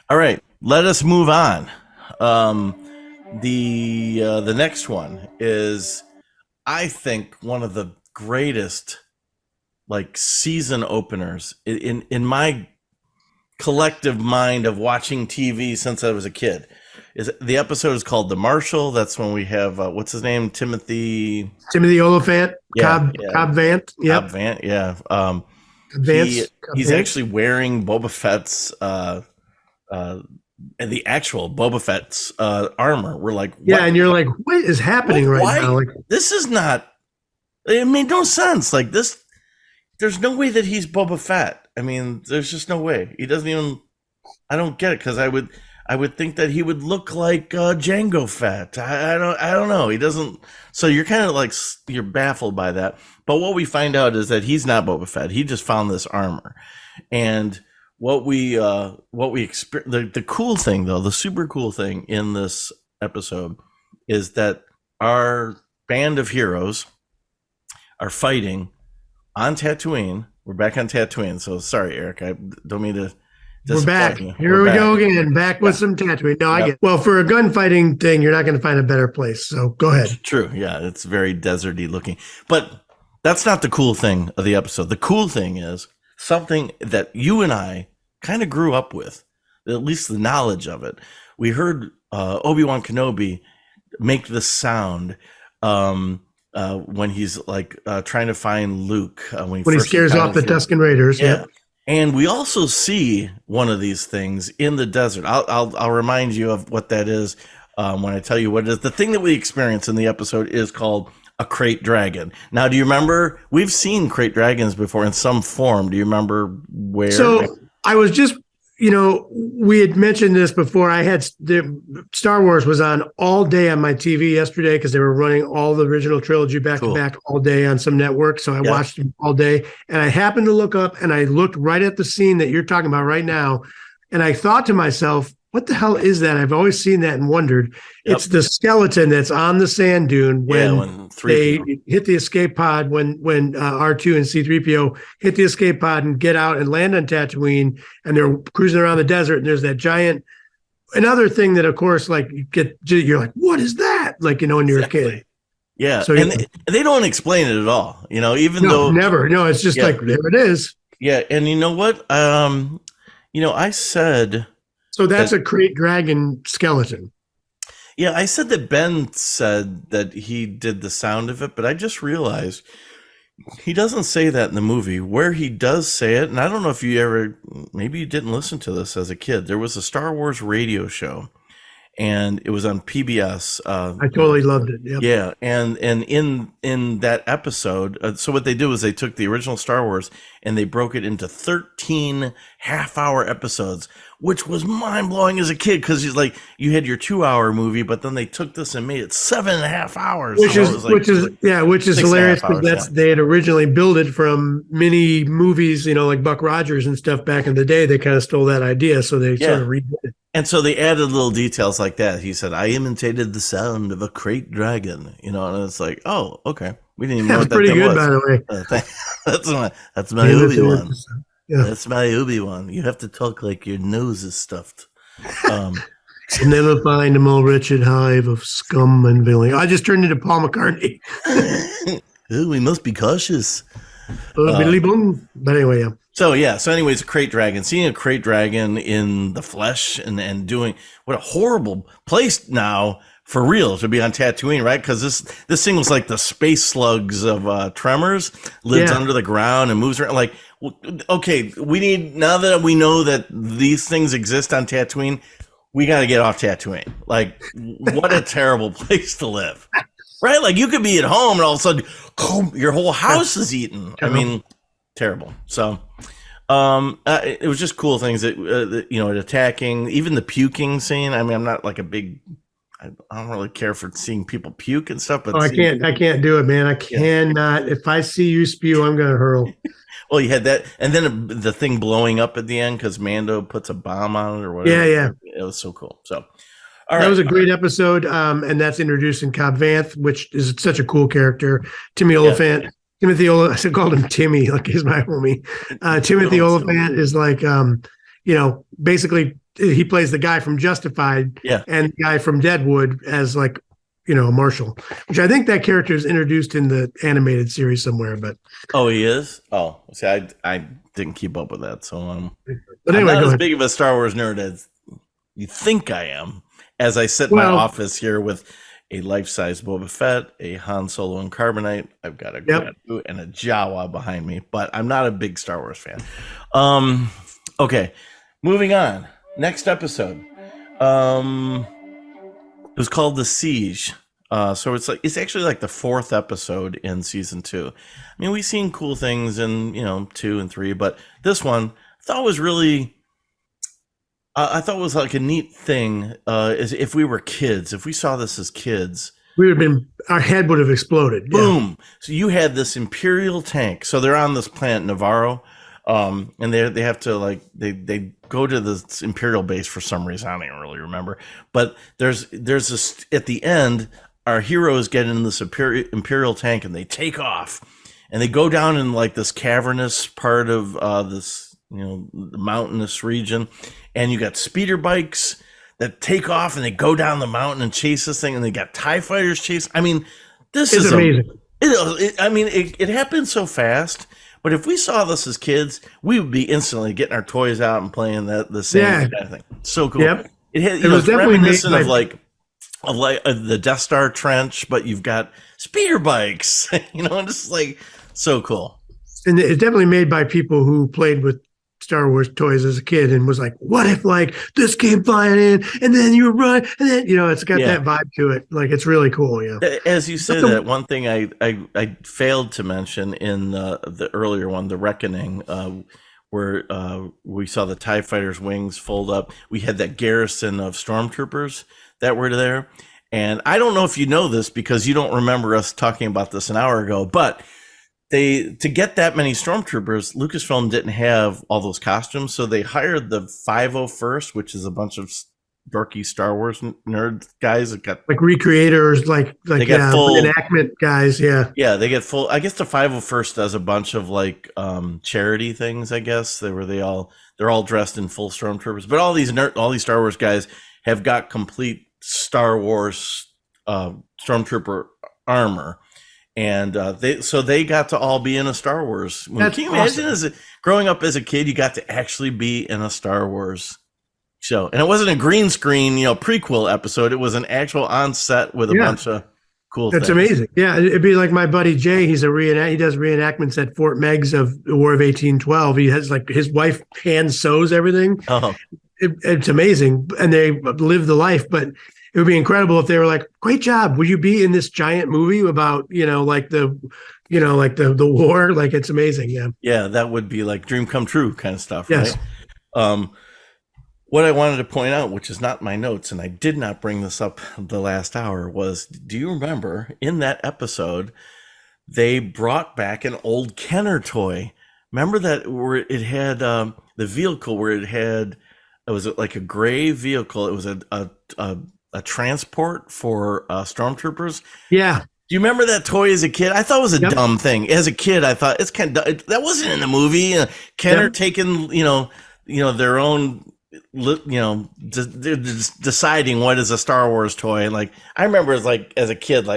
All right, let us move on. The next one is, I think, one of the greatest season openers in my collective mind of watching TV since I was a kid. The episode is called The Marshal. That's when we have what's his name, Timothy Oliphant, Cobb Vanth. Yep. Cobb Vanth, yeah. He's actually wearing Boba Fett's the actual Boba Fett's armor. We're like, what? And you're like, what is happening right now? This is not. It made no sense. Like this, there's no way that he's Boba Fett. I mean, there's just no way. He doesn't even. I don't get it, because I would think that he would look like Jango Fett. I don't know. He doesn't. So you're kind of you're baffled by that. But what we find out is that he's not Boba Fett. He just found this armor. And what we experience, the cool thing though, the super cool thing in this episode is that our band of heroes are fighting on Tatooine. We're back on Tatooine. So sorry, Eric. I don't mean to. We're back. Here we go again. Back with some Tatooine. No, I get it. Well, for a gunfighting thing, you're not going to find a better place. So go ahead. True. Yeah, it's very deserty looking. But that's not the cool thing of the episode. The cool thing is something that you and I kind of grew up with, at least the knowledge of it. We heard Obi-Wan Kenobi make the sound when he's like trying to find Luke when he When he first scares off the encounters Luke. Tusken Raiders. Yeah. Yep. And we also see one of these things in the desert. I'll remind you of what that is when I tell you what it is. The thing that we experience in the episode is called a crate dragon. Now, do you remember? We've seen crate dragons before in some form. Do you remember where? So I was just, we had mentioned this before. I had Star Wars was on all day on my TV yesterday because they were running all the original trilogy back to back all day on some network. So I watched them all day, and I happened to look up and I looked right at the scene that you're talking about right now, and I thought to myself, what the hell is that? I've always seen that and wondered. Yep. It's the skeleton that's on the sand dune when they hit the escape pod, when R2 and C-3PO hit the escape pod and get out and land on Tatooine, and they're cruising around the desert, and there's that giant. Another thing that, of course, like you're like, what is that? Like, when you're a kid. Yeah. So they don't explain it at all, even though. Never. No, it's just like, there it is. Yeah. And you know what? I said. So that's a crate dragon skeleton. Yeah, I said that Ben said that he did the sound of it, but I just realized he doesn't say that in the movie. Where he does say it, and I don't know if maybe you didn't listen to this as a kid. There was a Star Wars radio show, and it was on PBS. I totally loved it. Yep. Yeah, and in that episode, so what they did was they took the original Star Wars and they broke it into 13 half-hour episodes, which was mind-blowing as a kid because you had your 2-hour movie, but then they took this and made it 7.5 hours. Which is hilarious because they had originally built it from mini movies, like Buck Rogers and stuff back in the day. They kind of stole that idea, so they sort of redid it. And so they added little details like that. He said, "I imitated the sound of a crate dragon," and it's like, oh, okay. We didn't even know what that pretty good, was. By the way. That's my Obi-Wan. Yeah. That's my Obi-Wan. You have to talk like your nose is stuffed. Never find a more wretched hive of scum and villainy. I just turned into Paul McCartney. Oh, we must be cautious. But anyway, yeah. So anyways, a crate dragon. Seeing a crate dragon in the flesh and doing what a horrible place now for real to be on Tatooine, right? Because this thing was like the space slugs of Tremors, lives under the ground and moves around. Like, okay, now that we know that these things exist on Tatooine, we got to get off Tatooine. Like, what a terrible place to live, right? Like, you could be at home and all of a sudden, your whole house is eaten. I mean, terrible. So, it was just cool things that attacking, even the puking scene. I mean, I'm not like I don't really care for seeing people puke and stuff, but I can't do it, man. I cannot. If I see you spew, I'm gonna hurl. Well, you had that, and then the thing blowing up at the end because Mando puts a bomb on it or whatever. Yeah. It was so cool. So, that was a great episode, and that's introducing Cobb Vanth, which is such a cool character. Timothy Oliphant. I called him Timmy, like he's my homie. Timothy Oliphant is like, basically he plays the guy from Justified and the guy from Deadwood as like, a marshal, which I think that character is introduced in the animated series somewhere. But he is. Oh, see, I didn't keep up with that, so but anyway, I'm not as big of a Star Wars nerd as you think I am. As I sit in my office here with a life-size Boba Fett, a Han Solo and Carbonite. I've got a Grogu and a Jawa behind me, but I'm not a big Star Wars fan. Okay, moving on. Next episode. It was called The Siege. So it's actually like the 4th episode in season 2. I mean, we've seen cool things in 2 and 3, but this one I thought was really. I thought it was like a neat thing. Is if we were kids, if we saw this as kids, our head would have exploded. Boom! Yeah. So you had this Imperial tank. So they're on this planet Navarro, and they have to they go to this Imperial base for some reason. I don't really remember. But there's this at the end. Our heroes get in this Imperial tank and they take off, and they go down in like this cavernous part of this mountainous region. And you got speeder bikes that take off and they go down the mountain and chase this thing. And they got TIE fighters chase. I mean, this is amazing. It happened so fast, But if we saw this as kids, we would be instantly getting our toys out and playing the same Yeah. kind of thing. So cool. Yep. It had, It was it's definitely made reminiscent by of the Death Star trench, but you've got speeder bikes, and just like so cool. and it's definitely made by people who played with Star Wars toys as a kid and was like, what if like this came flying in and then you run and then it's got that vibe to it. Like it's really cool. Yeah. As you say that, one thing I failed to mention in the earlier one, The Reckoning, where we saw the TIE fighters' wings fold up. We had that garrison of stormtroopers that were there. And I don't know if you know this because you don't remember us talking about this an hour ago, but to get that many stormtroopers, Lucasfilm didn't have all those costumes, so they hired the 501st, which is a bunch of dorky Star Wars nerd guys that got like recreators, like they got full reenactment guys. Yeah, they get full. I guess the 501st does a bunch of like charity things. I guess they're all dressed in full stormtroopers, but all these Star Wars guys have got complete Star Wars stormtrooper armor. And they got to all be in a Star Wars movie. Can you imagine growing up as a kid, you got to actually be in a Star Wars show? And it wasn't a green screen, prequel episode. It was an actual on set with a bunch of cool things. That's amazing. Yeah, it'd be like my buddy Jay. He does reenactments at Fort Meigs of the War of 1812. He has like his wife hand sews everything. Oh. It's amazing, and they live the life. But it would be incredible if they were like, "Great job! Would you be in this giant movie about like the war? Like it's amazing." Yeah, that would be like dream come true kind of stuff, yes. Right? What I wanted to point out, which is not in my notes, and I did not bring this up the last hour, was: do you remember in that episode they brought back an old Kenner toy? Remember that where it had the vehicle where it was like a gray vehicle. It was a transport for stormtroopers. Yeah. Do you remember that toy as a kid? I thought it was a dumb thing. As a kid, I thought it's kind of that wasn't in the movie. Kenner taking their own they're just deciding what is a Star Wars toy. And like I remember as a kid,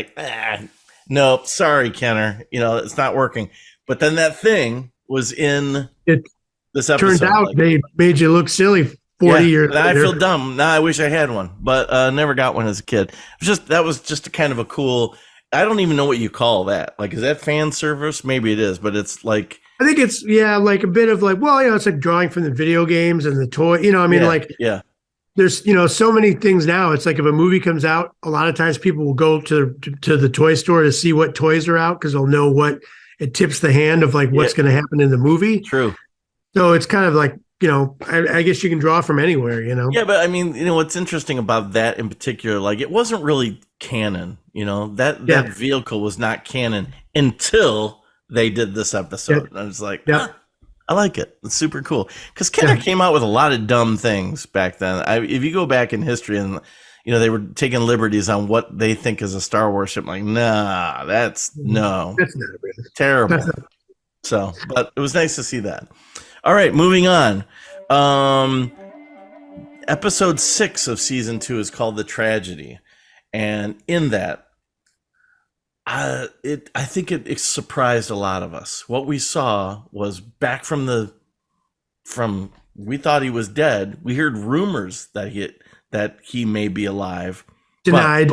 no, sorry, Kenner, it's not working. But then that thing was in this episode. Turned out they made you look silly 40 years later. I feel dumb. Now I wish I had one, but never got one as a kid. That was just a kind of a cool, I don't even know what you call that. Like, is that fan service? Maybe it is, but it's like, I think it's like a bit of like, it's like drawing from the video games and the toy, there's so many things now. It's like if a movie comes out, a lot of times people will go to the toy store to see what toys are out because they'll know what it tips the hand of like what's going to happen in the movie. True. So it's kind of like, I guess you can draw from anywhere, Yeah, but I mean, what's interesting about that in particular, like it wasn't really canon, that vehicle was not canon until they did this episode. Yeah. And I was like, I like it. It's super cool. Because Kenner came out with a lot of dumb things back then. If you go back in history and, they were taking liberties on what they think is a Star Wars ship, like, that's not really terrible. So, but it was nice to see that. All right, moving on. Episode 6 of season 2 is called The Tragedy. And in that, I think it surprised a lot of us. What we saw was back from we thought he was dead. We heard rumors that he may be alive. Denied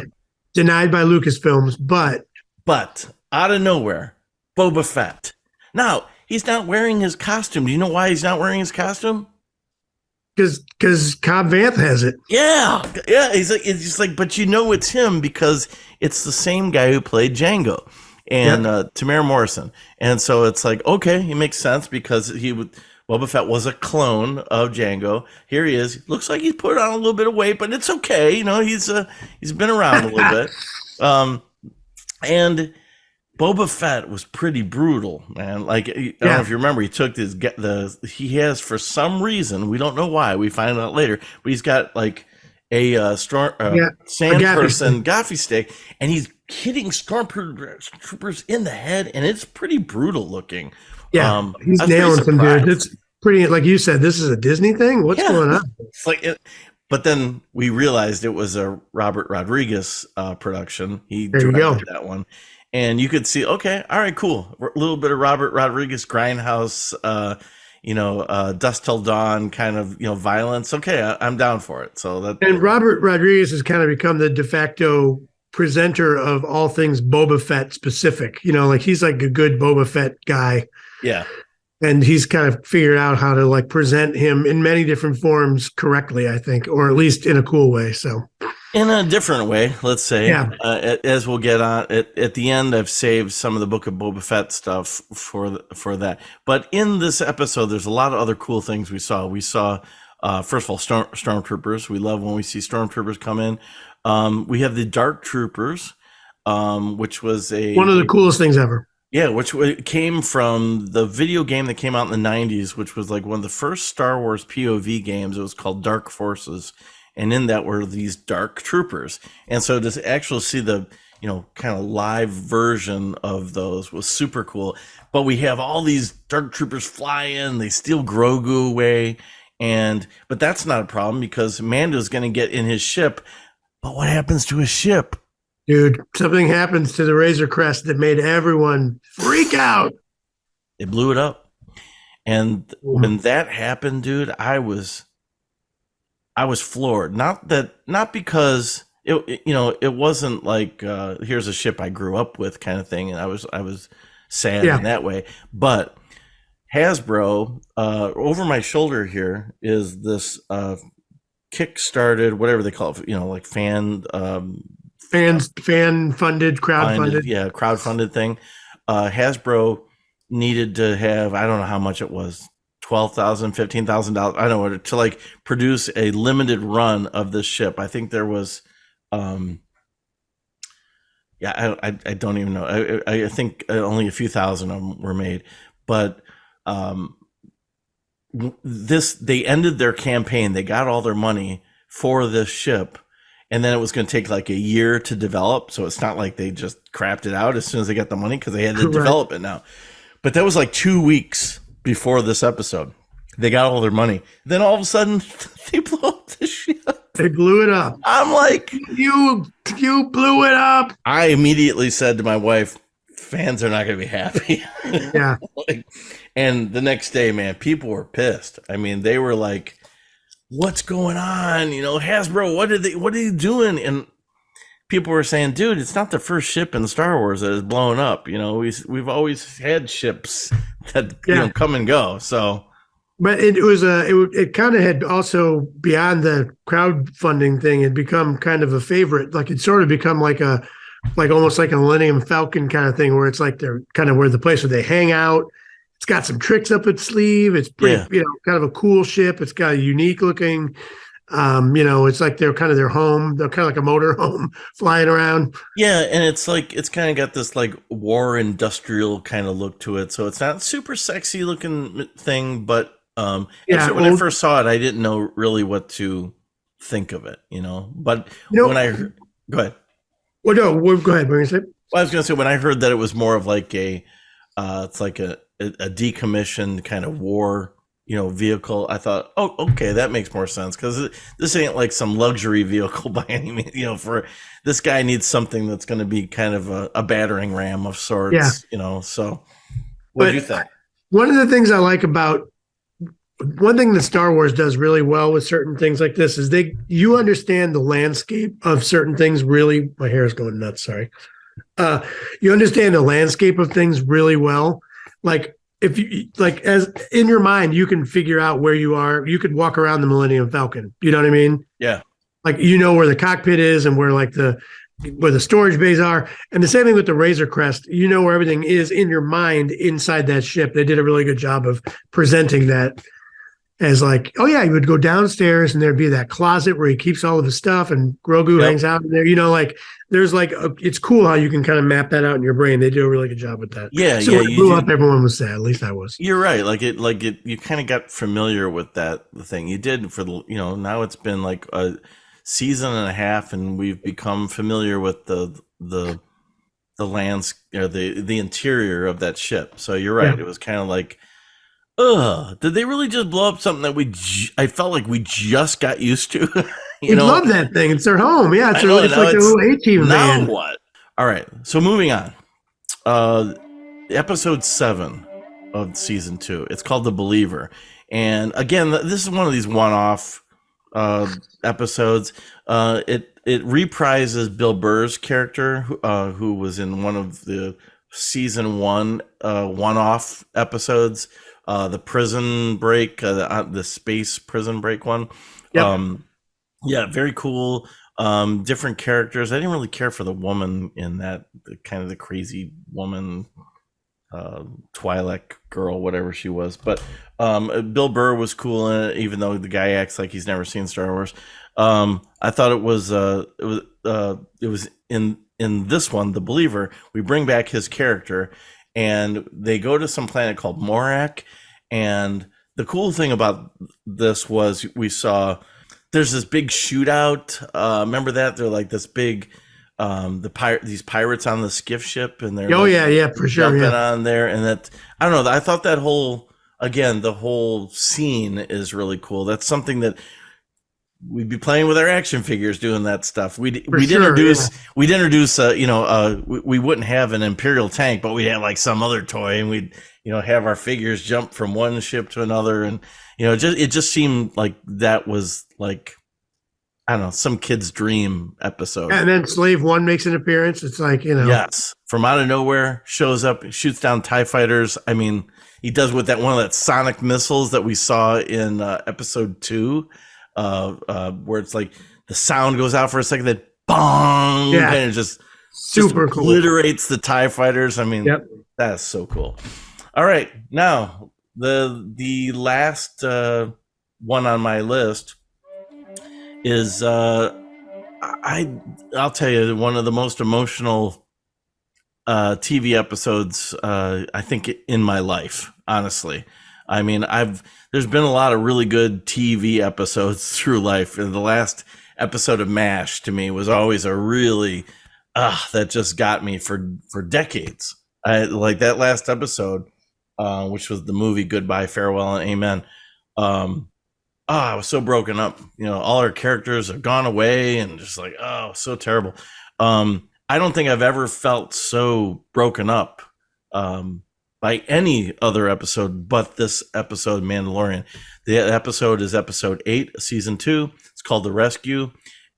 by Lucasfilms, but out of nowhere, Boba Fett. Now, he's not wearing his costume. Do you know why he's not wearing his costume? Because Cobb Vanth has it. Yeah. It's just like, but it's him because it's the same guy who played Django and Tamara Morrison, and so it's like, okay, he makes sense because Boba Fett was a clone of Django. Here he is. Looks like he's put on a little bit of weight, but it's okay. He's been around a little bit, and Boba Fett was pretty brutal, man. Like, I don't know if you remember, he took he has, for some reason, we don't know why, we find out later, but he's got like a sand person gaffi stick, and he's hitting stormtroopers in the head, and it's pretty brutal looking. Yeah, he's nailing some dude. It's pretty, like you said, this is a Disney thing? What's going on? It's like but then we realized it was a Robert Rodriguez production. He directed that one. and you could see, okay, all right, cool, a little bit of Robert Rodriguez Grindhouse, Dust Till Dawn kind of violence. Okay, I'm down for it. So that And Robert Rodriguez has kind of become the de facto presenter of all things Boba Fett specific. Like he's like a good Boba Fett guy. yeah. And he's kind of figured out how to like present him in many different forms correctly, I think, or at least in a cool way. So in a different way, let's say, yeah. As we'll get on at the end, I've saved some of the Book of Boba Fett stuff for that. But in this episode, there's a lot of other cool things we saw. We saw, first of all, stormtroopers. We love when we see stormtroopers come in. We have the Dark Troopers, which was one of the coolest things ever. Yeah, which came from the video game that came out in the 90s, which was like one of the first Star Wars POV games. It was called Dark Forces. And in that were these Dark Troopers. And so to actually see the, kind of live version of those was super cool. But we have all these Dark Troopers fly in, they steal Grogu away. But that's not a problem because Mando's going to get in his ship. But what happens to his ship? Dude, something happens to the Razor Crest that made everyone freak out. It blew it up. And when that happened, dude, I was floored. Not because it wasn't like here's a ship I grew up with kind of thing, and I was sad in that way. But Hasbro, over my shoulder here is this kick-started, whatever they call it, like fan funded, crowdfunded. Yeah, crowdfunded thing. Hasbro needed to have, I don't know how much it was, $12,000, $15,000. I don't know, to like produce a limited run of this ship. I think there was, I don't even know. I think only a few thousand of them were made, but they ended their campaign. They got all their money for this ship. And then it was going to take like a year to develop. So it's not like they just crapped it out as soon as they got the money because they had to develop it now. But that was like 2 weeks before this episode. They got all their money. Then all of a sudden, they blew up the ship. They blew it up. I'm like, you blew it up. I immediately said to my wife, fans are not going to be happy. Yeah. And the next day, man, people were pissed. I mean, they were like, what's going on? Hasbro, what are you doing? And people were saying, dude, it's not the first ship in Star Wars that is blown up. We've always had ships that come and go. So, but it kind of had also, beyond the crowdfunding thing, had become kind of a favorite. Like it sort of become like almost like a Millennium Falcon kind of thing, where it's like they're kind of where the place where they hang out. It's got some tricks up its sleeve. It's pretty, kind of a cool ship. It's got a unique looking, it's like they're kind of their home. They're kind of like a motor home flying around. Yeah. And it's like, it's kind of got this like war industrial kind of look to it. So it's not super sexy looking thing, but when I first saw it, I didn't know really what to think of it, but when I heard, go ahead. Well, no, go ahead. What were you going to say? Well, I was going to say, when I heard that it was more of like it's like a decommissioned kind of war, vehicle, I thought, oh, okay, that makes more sense because this ain't like some luxury vehicle by any means. For this guy needs something that's going to be kind of a battering ram of sorts. So what do you think? One of the things I like about one thing that Star Wars does really well with certain things like this is you understand the landscape of certain things really. My hair is going nuts. Sorry. You understand the landscape of things really well. Like if you as in your mind, you can figure out where you are. You could walk around the Millennium Falcon. You know what I mean? Yeah. Like where the cockpit is and where the storage bays are. And the same thing with the Razor Crest. Where everything is in your mind inside that ship. They did a really good job of presenting that as like, oh yeah, you would go downstairs and there'd be that closet where he keeps all of his stuff and Grogu hangs out in there. There's it's cool how you can kind of map that out in your brain. They do a really good job with that. Yeah, so when it blew up, everyone was sad. At least I was. You're right. You kind of got familiar with the thing. You did for the, now it's been like a season and a half, and we've become familiar with the lands or the interior of that ship. So you're right. Yeah. It was kind of like, did they really just blow up something that I felt like we just got used to? We love that thing. It's their home. Yeah, it's like a little A-team now van. What? All right. So moving on. uh, episode 7 of season 2. It's called The Believer. And again, this is one of these one-off episodes. It reprises Bill Burr's character, who was in one of the season 1 one-off episodes, the prison break, the space prison break one. Yep. Yeah, very cool. Different characters. I didn't really care for the woman in that, kind of the crazy woman, Twi'lek girl, whatever she was. But Bill Burr was cool in it, even though the guy acts like he's never seen Star Wars. I thought it was in this one, The Believer. We bring back his character, and they go to some planet called Morak. And the cool thing about this was we saw there's this big shootout. Remember that? They're like this big, these pirates on the skiff ship, and they're yeah, for sure, jumping on there. And that, I don't know. I thought that the whole scene is really cool. That's something that we'd be playing with our action figures, doing that stuff. We'd introduce, we wouldn't have an Imperial tank, but we'd have like some other toy, and we'd, have our figures jump from one ship to another. And, it just seemed like that was like, I don't know, some kid's dream episode. And then Slave One makes an appearance. It's like, yes, from out of nowhere, shows up, shoots down TIE fighters. I mean, he does with one of that sonic missiles that we saw in episode 2, where it's like the sound goes out for a second, then bong, and it just super cool, obliterates the TIE fighters. I mean, that's so cool. All right, now the last one on my list is I'll tell you, one of the most emotional TV episodes I think in my life, honestly. I mean, there's been a lot of really good TV episodes through life, and the last episode of MASH to me was always a really that just got me for decades. I like that last episode, which was the movie Goodbye, Farewell, and Amen. I was so broken up. All our characters have gone away, and just like, so terrible. I don't think I've ever felt so broken up by any other episode but this episode, Mandalorian. The episode is episode 8, season 2. It's called The Rescue,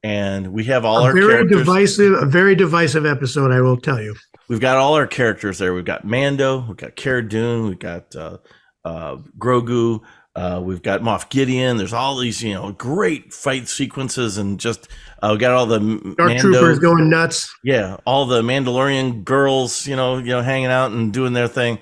and we have all our characters. A very divisive episode, I will tell you. We've got all our characters there. We've got Mando, we've got Cara Dune, we've got Grogu, we've got Moff Gideon. There's all these, great fight sequences, and just we got all the Dark Troopers going nuts. Yeah, all the Mandalorian girls, hanging out and doing their thing.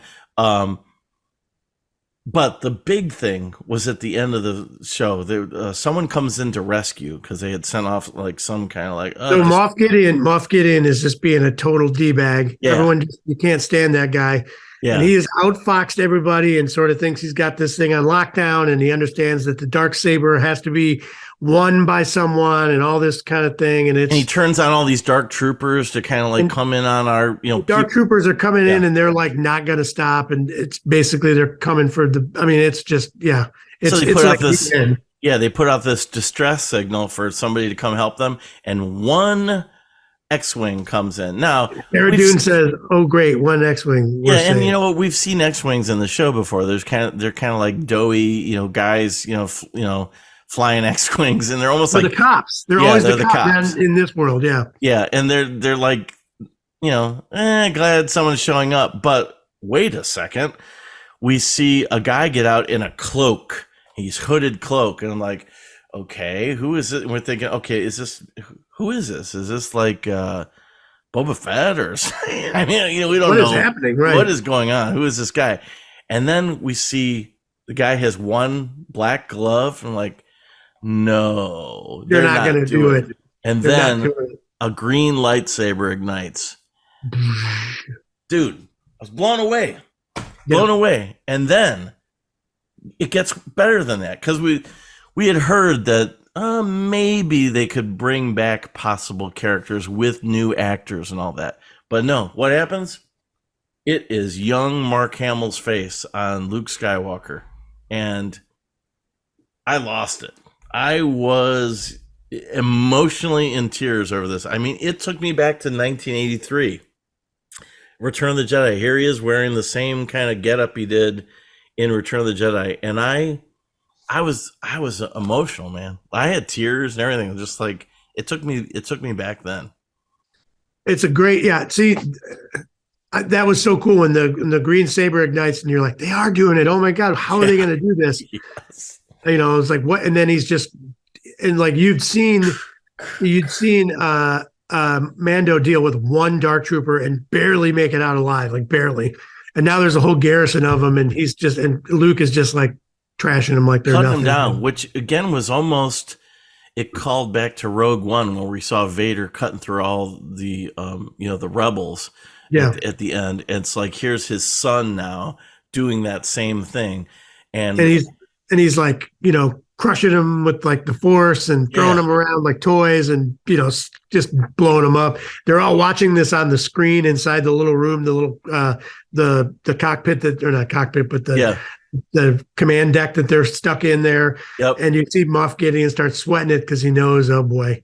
But the big thing was at the end of the show. Someone comes in to rescue because they had sent off like some kind of like. So Moff Gideon is just being a total d-bag. Yeah. Everyone, you can't stand that guy. Yeah. And he has outfoxed everybody and sort of thinks he's got this thing on lockdown, and he understands that the Darksaber has to be won by someone and all this kind of thing. And he turns on all these Dark Troopers to kind of like come in on our, Dark Troopers are coming in, and they're like not going to stop. And it's basically they're coming for it's just, It's, so they it's put like out this, they put out this distress signal for somebody to come help them. And one X-Wing comes in. Now, Cara Dune says, "Oh, great, one X-Wing." And you know what? We've seen X-Wings in the show before. They're kind of like doughy, guys, flying X-Wings, and they're almost like the cops. They're always the cops in this world. Yeah, and they're like, glad someone's showing up. But wait a second, we see a guy get out in a cloak. He's hooded cloak, and I'm like, okay, who is it? And we're thinking, okay, who is this? Is this like Boba Fett or something? I mean, we don't know what is happening, right? What is going on? Who is this guy? And then we see the guy has one black glove, and I'm like, no, they're not going to do it. And then a green lightsaber ignites. Dude, I was blown away. And then it gets better than that, because we had heard that maybe they could bring back possible characters with new actors and all that. But no, what happens? It is young Mark Hamill's face on Luke Skywalker. And I lost it. I was emotionally in tears over this. I mean, it took me back to 1983. Return of the Jedi. Here he is wearing the same kind of getup he did in Return of the Jedi, and I was emotional, man. I had tears and everything. Just like it took me back then. It's a great, yeah. See, that was so cool when the green saber ignites, and you're like, they are doing it. Oh my god, how are they going to do this? Yes. It's like what? And then he's just, and like you'd seen Mando deal with one dark trooper and barely make it out alive, like barely. And now there's a whole garrison of them, and Luke is just like trashing them like they're Cutting nothing. him down, which again was almost, it called back to Rogue One where we saw Vader cutting through all the the rebels Yeah, at the end. And it's like here's his son now doing that same thing, and and he's like crushing them with like the force and throwing yeah, them around like toys, and just blowing them up. They're all watching this on the screen inside the little room, the little the cockpit that, or not cockpit, but yeah, the command deck that they're stuck in there. yep. And you see Moff Gideon start sweating it because he knows, oh boy,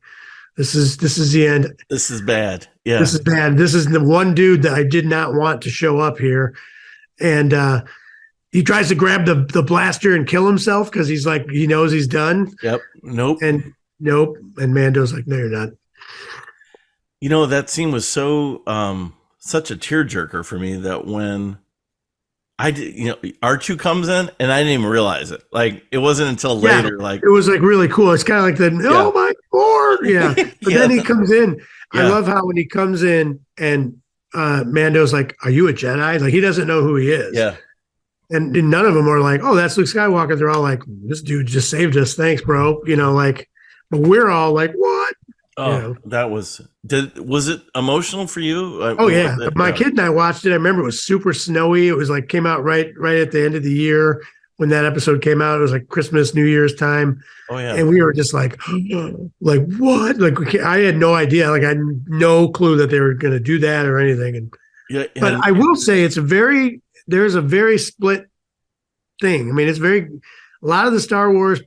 this is the end. This is bad. Yeah, This is bad. This is the one dude that I did not want to show up here. And he tries to grab the blaster and kill himself because he's like, he knows he's done. yep. Nope. And nope. And Mando's like, no, you're not. That scene was so such a tearjerker for me that when I did, R2 comes in and I didn't even realize it. Like it wasn't until later. Like it was like really cool. It's kind of like oh my Lord. Yeah. But then he comes in. Yeah. I love how when he comes in and Mando's like, are you a Jedi? Like he doesn't know who he is. Yeah. And none of them are like, oh, that's Luke Skywalker. They're all like, this dude just saved us. Thanks, bro. But we're all like, what? Oh, that was it emotional for you? Oh yeah. My kid and I watched it. I remember it was super snowy. It was like came out right at the end of the year when that episode came out. It was like Christmas, New Year's time. Oh yeah. And we were just like, like what? Like I had no idea. Like I had no clue that they were going to do that or anything. But I will say there's a very split thing. I mean, a lot of the Star Wars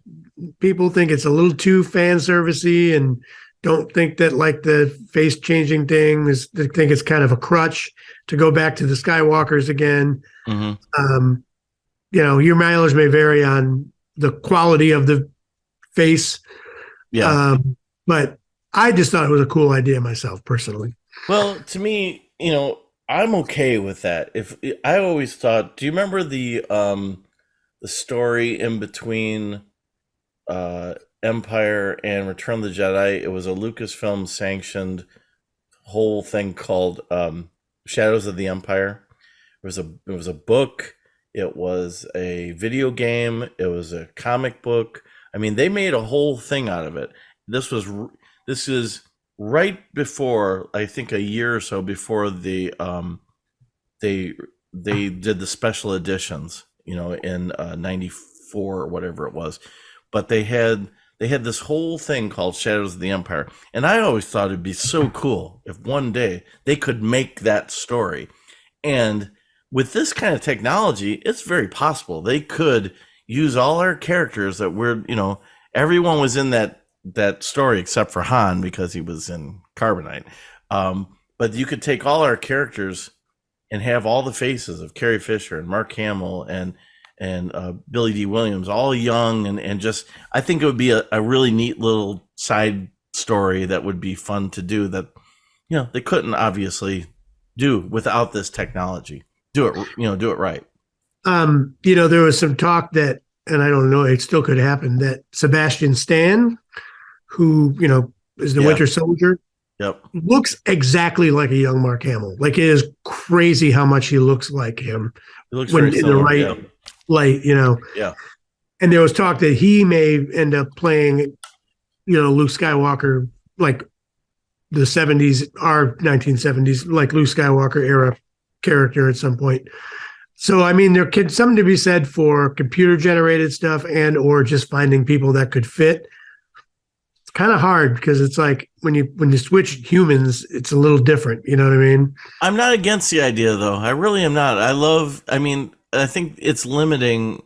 people think it's a little too fan servicey and don't think that like the face changing thing they think it's kind of a crutch to go back to the Skywalkers again. Mm-hmm. Your mileage may vary on the quality of the face. Yeah. But I just thought it was a cool idea myself personally. Well, to me, I'm okay with that. If I always thought, do you remember the story in between Empire and Return of the Jedi? It was a Lucasfilm sanctioned whole thing called Shadows of the Empire. It was a book. It was a video game. It was a comic book. I mean, they made a whole thing out of it. This is right before, I think a year or so before they did the special editions, in '94 or whatever it was. But they had this whole thing called Shadows of the Empire, and I always thought it'd be so cool if one day they could make that story. And with this kind of technology, it's very possible they could use all our characters that everyone was in that story except for Han because he was in Carbonite. But you could take all our characters and have all the faces of Carrie Fisher and Mark Hamill and Billy D. Williams, all young, and just, I think it would be a really neat little side story that would be fun to do that, they couldn't obviously do without this technology. Do it right. There was some talk that, and I don't know, it still could happen, that Sebastian Stan, who, is the Winter Soldier, yep, looks exactly like a young Mark Hamill. Like it is crazy how much he looks like him. He looks when very in similar, the right light, Yeah. And there was talk that he may end up playing, Luke Skywalker, like the 70s, our 1970s, like Luke Skywalker era character at some point. So, I mean, there could something to be said for computer generated stuff and or just finding people that could fit. It's kind of hard because it's like when you switch humans, it's a little different. You know what I mean? I'm not against the idea, though. I really am not. I think it's limiting,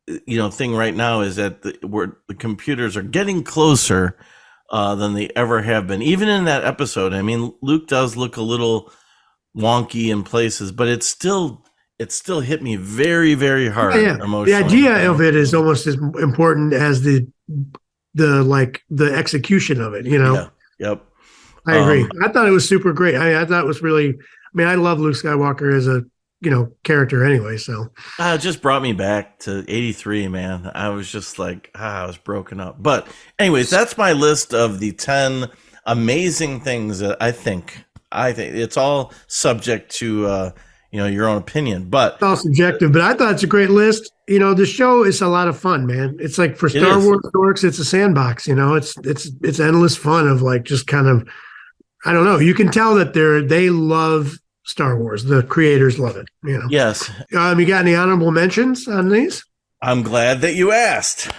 thing right now is that the computers are getting closer than they ever have been. Even in that episode, I mean, Luke does look a little wonky in places, but it still hit me very, very hard Yeah. The emotionally. idea of it is almost as important as the execution of it, you know. Yeah. Yep. I agree. I thought it was super great. I thought it was really, I mean, I love Luke Skywalker as a, character anyway. So it just brought me back to 83, man. I was just like, I was broken up. But anyways, that's my list of the 10 amazing things that I think it's all subject to, your own opinion, but it's all subjective, but I thought it's a great list. The show is a lot of fun, man. It's like for Star Wars dorks, it's a sandbox, it's endless fun of like, just kind of, I don't know. You can tell that they love Star Wars. The creators love it, Yes. You got any honorable mentions on these? I'm glad that you asked.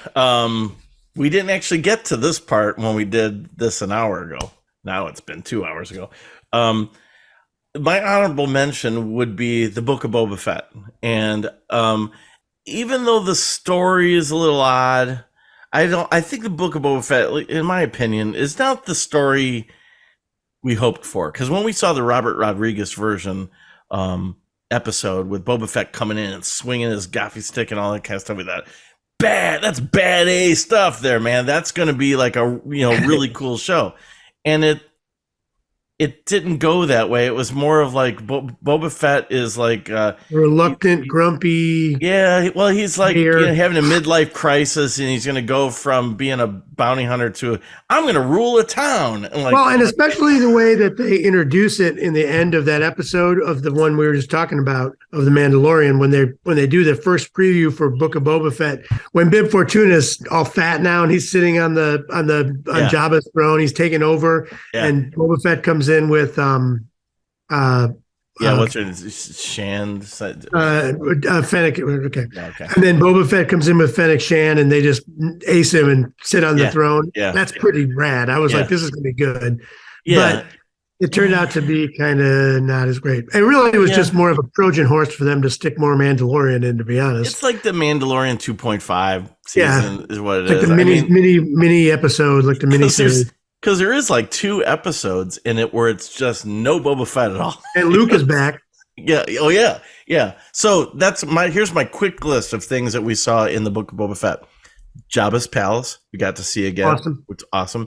We didn't actually get to this part when we did this an hour ago. Now it's been 2 hours ago. My honorable mention would be the Book of Boba Fett. And even though the story is a little odd, I think the Book of Boba Fett, in my opinion, is not the story we hoped for. Because when we saw the Robert Rodriguez version episode with Boba Fett coming in and swinging his gaffy stick and all that kind of stuff, we thought, that's bad A stuff there, man. That's going to be like a really cool show. And it didn't go that way. It was more of like Boba Fett is like reluctant, grumpy. Yeah, well, he's like having a midlife crisis, and he's going to go from being a bounty hunter to I'm going to rule a town. And especially the way that they introduce it in the end of that episode of the one we were just talking about of the Mandalorian, when they do the first preview for Book of Boba Fett, when Bib Fortuna's all fat now and he's sitting on Jabba's throne, he's taking over, and Boba Fett comes in with what's her name? Shand? Fennec. Okay. Okay. And then Boba Fett comes in with Fennec Shand, and they just ace him and sit on the throne. Yeah. That's pretty rad. I was like, this is going to be good. Yeah. But it turned out to be kind of not as great. It really was just more of a Trojan horse for them to stick more Mandalorian in, to be honest. It's like the Mandalorian 2.5 season is what it is. Like the mini episode, like the mini series. Because there is like 2 episodes in it where it's just no Boba Fett at all. And Luke is back. Yeah. Oh, yeah. Yeah. So here's my quick list of things that we saw in the Book of Boba Fett. Jabba's palace, we got to see again. Awesome. Which is awesome.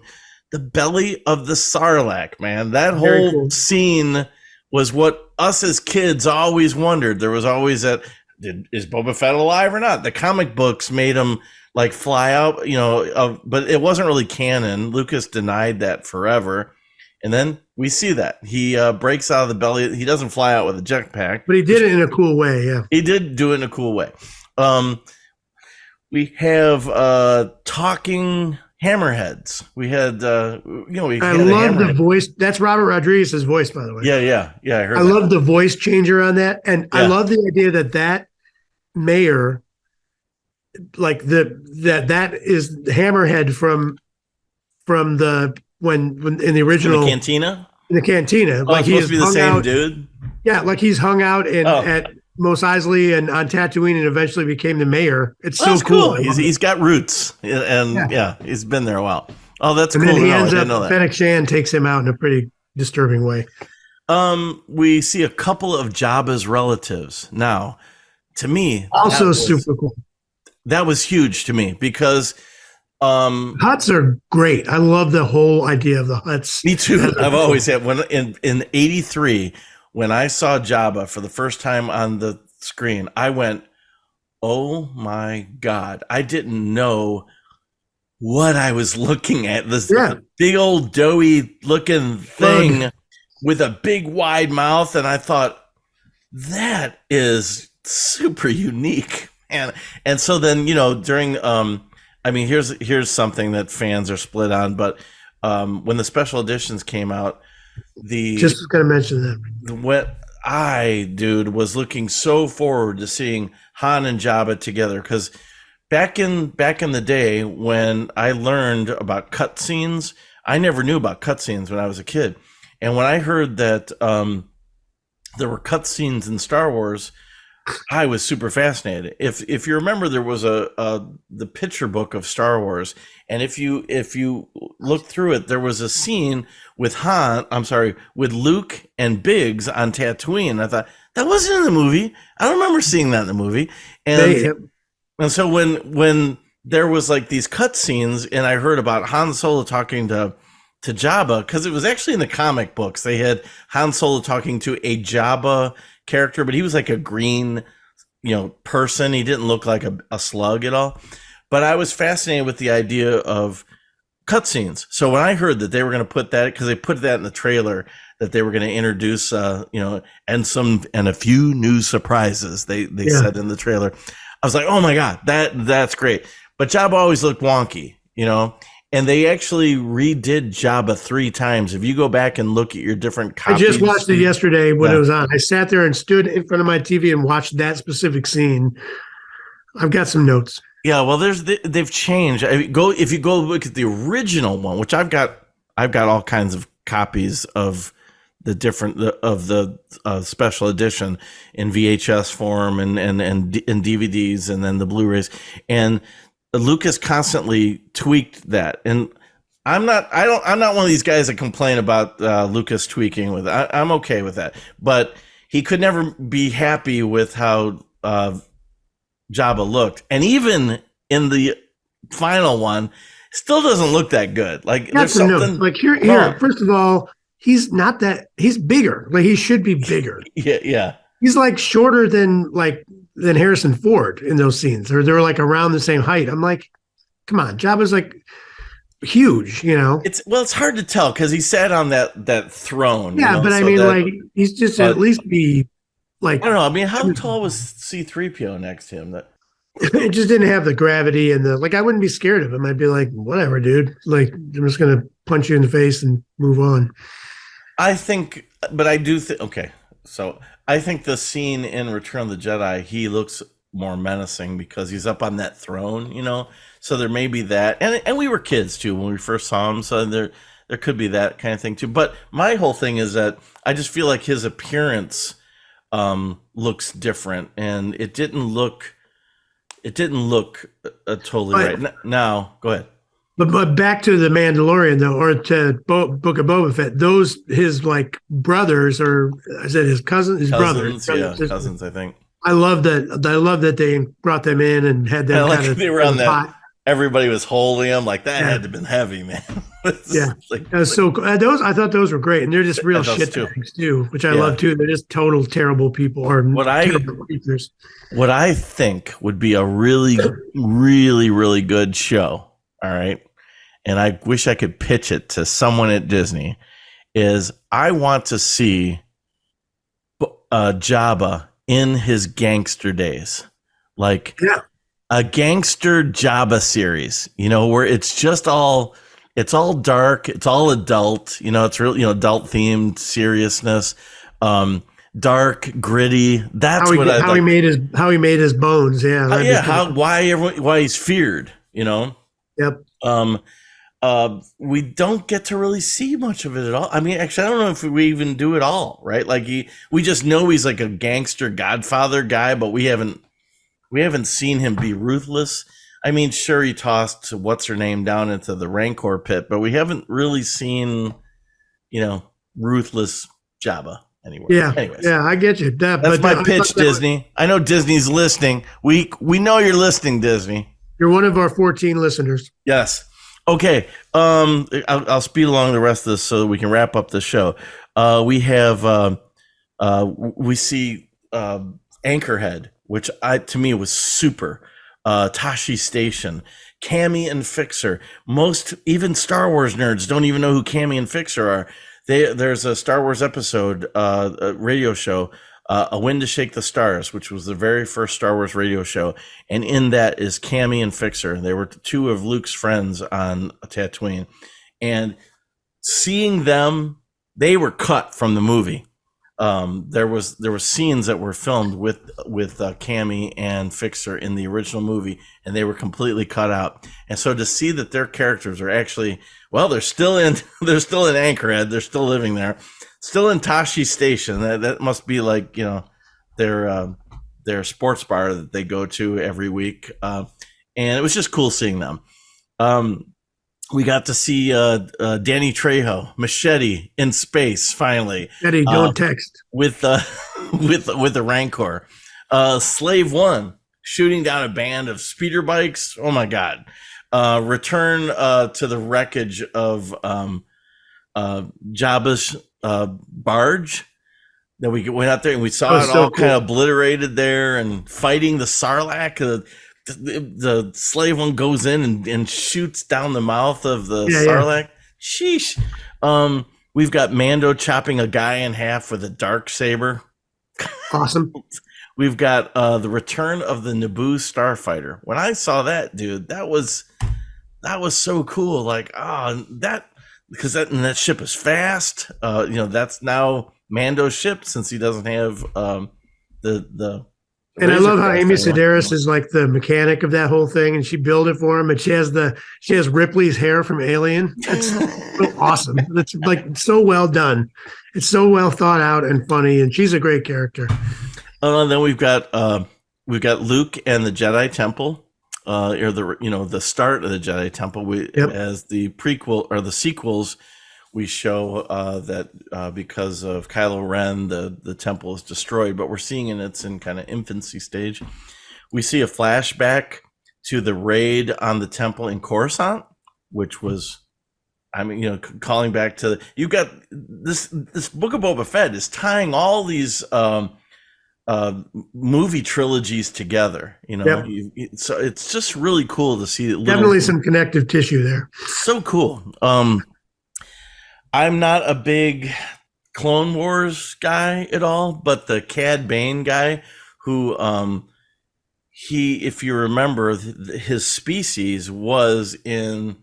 The belly of the Sarlacc, man. That whole scene was what us as kids always wondered. There was always that, is Boba Fett alive or not? The comic books made him like fly out, but it wasn't really canon. Lucas denied that forever. And then we see that he breaks out of the belly. He doesn't fly out with a jetpack, but he did it in a cool way. Yeah, he did do it in a cool way. We have talking hammerheads. We had, I love the voice. That's Robert Rodriguez's voice, by the way. Yeah. I heard. I love the voice changer on that, and I love the idea that mayor, like that is Hammerhead from the when in the original in the cantina. In the cantina, like he's supposed to be the same dude. Yeah, like he's hung out at Mos Eisley and on Tatooine, and eventually became the mayor. It's so cool. He's got roots, and he's been there a while. Oh, that's and cool. Then he ends up. Fennec Shand takes him out in a pretty disturbing way. We see a couple of Jabba's relatives now. To me, also super cool. That was huge to me because huts are great. I love the whole idea of the huts. Me too. I've always had when in 83 when I saw Jabba for the first time on the screen, I went, "Oh my God." I didn't know what I was looking at. This big old doughy looking thing with a big wide mouth, and I thought that is super unique. And so then, during here's something that fans are split on, but when the special editions came out, just gonna mention that what was looking so forward to seeing Han and Jabba together, because back in the day when I learned about cutscenes, I never knew about cutscenes when I was a kid, and when I heard that there were cutscenes in Star Wars, I was super fascinated. If you remember, there was the picture book of Star Wars, and if you look through it, there was a scene with with Luke and Biggs on Tatooine. I thought that wasn't in the movie. I don't remember seeing that in the movie. And They and so when there was like these cut scenes, and I heard about Han Solo talking to Jabba, because it was actually in the comic books. They had Han Solo talking to a Jabba character, but he was like a green, person. He didn't look like a slug at all. But I was fascinated with the idea of cutscenes. So when I heard that they were going to put that, because they put that in the trailer, that they were going to introduce, and a few new surprises. They yeah. said in the trailer. I was like, oh my god, that's great. But Jabba always looked wonky, And they actually redid Jabba 3 times. If you go back and look at your different copies. I just watched it yesterday when it was on. I sat there and stood in front of my TV and watched that specific scene. I've got some notes. Yeah, well, they've changed. If you go look at the original one, which I've got all kinds of copies of the special edition in VHS form and DVDs, and then the Blu-rays, and Lucas constantly tweaked that. And I'm not one of these guys that complain about Lucas tweaking with it. I'm okay with that, but he could never be happy with how Jabba looked, and even in the final one, still doesn't look that good. Like there's something like here. First of all, he's not that. He's bigger. Like he should be bigger. Yeah. He's like shorter than Harrison Ford in those scenes, or they're like around the same height. I'm like, come on, Jabba's like huge, It's hard to tell because he sat on that throne. Yeah, but I mean, he's just at least be like. I don't know. I mean, how tall was C-3PO next to him? That it just didn't have the gravity and I wouldn't be scared of him. I'd be like, whatever, dude. Like, I'm just gonna punch you in the face and move on. I think, but I do think. Okay, so I think the scene in Return of the Jedi, he looks more menacing because he's up on that throne, So there may be that, and we were kids too when we first saw him, so there could be that kind of thing too. But my whole thing is that I just feel like his appearance looks different, and it didn't look totally right. Now, go ahead. But back to the Mandalorian though, or to Book of Boba Fett. Those his like brothers, or is it his brothers? Yeah, cousins. I think. I love that they brought them in and had them. Kind of, they were on that. Pot. Everybody was holding them. Like that had to have been heavy, man. Yeah, that was so cool. I thought those were great, and they're just real shit things too, which I love too. They're just total terrible people, or terrible creatures. What I think would be a really, really, really good show. All right, and I wish I could pitch it to someone at Disney. Is I want to see Jabba in his gangster days, like a gangster Jabba series, where it's all dark, it's all adult, it's real, adult themed seriousness, dark, gritty. That's how he made his bones. Yeah. Why he's feared, Yep. We don't get to really see much of it at all. I mean, actually, I don't know if we even do it all, right? Like we just know he's like a gangster Godfather guy, but we haven't seen him be ruthless. I mean, sure, he tossed what's her name down into the Rancor pit, but we haven't really seen, ruthless Jabba anywhere. Yeah. Anyways, yeah, I get you. That's my pitch, Disney. I know Disney's listening. We know you're listening, Disney. You're one of our 14 listeners. Yes. Okay. I'll speed along the rest of this so that we can wrap up the show. We have we see Anchorhead, which to me was super. Tashi Station, Cammy and Fixer. Most even Star Wars nerds don't even know who Cammy and Fixer are. There's a Star Wars episode, a radio show, A Wind to Shake the Stars, which was the very first Star Wars radio show, and in that is Cammy and Fixer. They were 2 of Luke's friends on Tatooine, and seeing them, they were cut from the movie. There were scenes that were filmed with Cammy and Fixer in the original movie, and they were completely cut out. And so to see that their characters are actually, well, they're still in Anchorhead, they're still living there, still in Tashi Station. That must be like, their their sports bar that they go to every week, and it was just cool seeing them. We got to see Danny Trejo, Machete in space finally. Eddie, don't text with with the Rancor. Slave One shooting down a band of speeder bikes. Oh my God! Return to the wreckage of Jabba's barge. Then we went out there and we saw it all kind of obliterated there, and fighting the Sarlacc. The Slave One goes in and shoots down the mouth of the Sarlacc. Yeah. Sheesh. We've got Mando chopping a guy in half with a dark saber. Awesome. We've got the return of the Naboo starfighter. When I saw that, dude, that was so cool. Like, that ship is fast. That's now Mando's ship, since he doesn't have the. And I love how Amy Sedaris is like the mechanic of that whole thing, and she built it for him. And she has Ripley's hair from Alien. That's so awesome. That's like so well done. It's so well thought out and funny, and she's a great character. And then we've got Luke and the Jedi Temple, or the start of the Jedi Temple. As the prequel or the sequels, we show that because of Kylo Ren, the temple is destroyed, but we're seeing it's in kind of infancy stage. We see a flashback to the raid on the temple in Coruscant, which was, calling back to you got this Book of Boba Fett is tying all these movie trilogies together. So it's just really cool to see. Definitely some connective tissue there. So cool. I'm not a big Clone Wars guy at all, but the Cad Bane guy, who if you remember, his species was in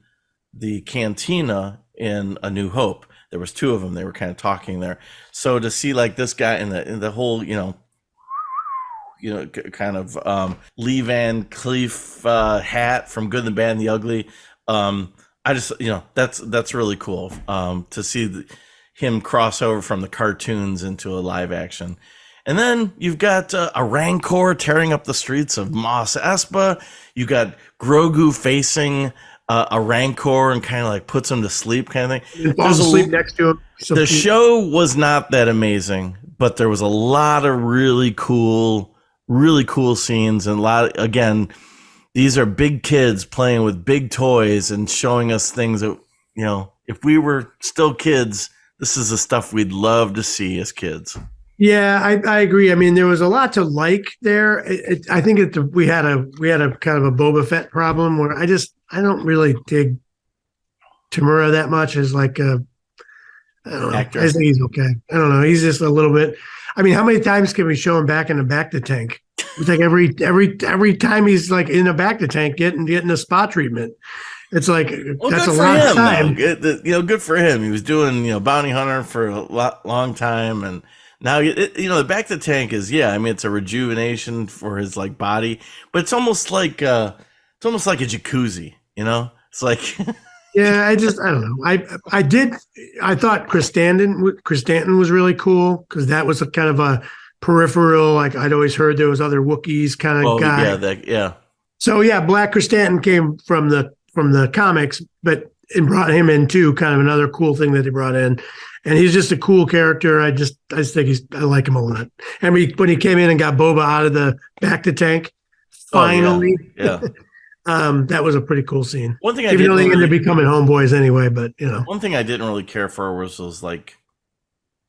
the cantina in A New Hope. There was two of them. They were kind of talking there. So to see like this guy in the whole, kind of Lee Van Cleef hat from Good, the Bad, and the Ugly. I just, that's really cool to see him cross over from the cartoons into a live action. And then you've got a Rancor tearing up the streets of Mos Espa. You got Grogu facing a Rancor and kind of like puts him to sleep kind of thing. Falls asleep next to him. The show was not that amazing, but there was a lot of really cool scenes, and again, these are big kids playing with big toys and showing us things that, if we were still kids, this is the stuff we'd love to see as kids. Yeah, I agree. I mean, there was a lot to like there. I think we had a kind of a Boba Fett problem where I don't really dig Tamura that much as like I don't know. Actor. I think he's okay. I don't know. He's just a little bit. I mean, how many times can we show him back in the Bacta tank? It's like every time he's like in a Bacta tank getting a spot treatment. It's like that's a lot of time. Good for him. He was doing bounty hunter for a long time, and now the Bacta tank is it's a rejuvenation for his like body, but it's almost like a jacuzzi. It's like. Yeah, I don't know. I thought Chris Stanton was really cool because that was a kind of a peripheral. Like I'd always heard there was other Wookiees kind of guy. Yeah. So Black Chris Stanton came from the comics, but it brought him in too. Kind of another cool thing that they brought in, and he's just a cool character. I just think I like him a lot. And when he came in and got Boba out of the Bacta tank, finally. Yeah. That was a pretty cool scene. One thing even though they ended up becoming homeboys anyway, but one thing I didn't really care for was those like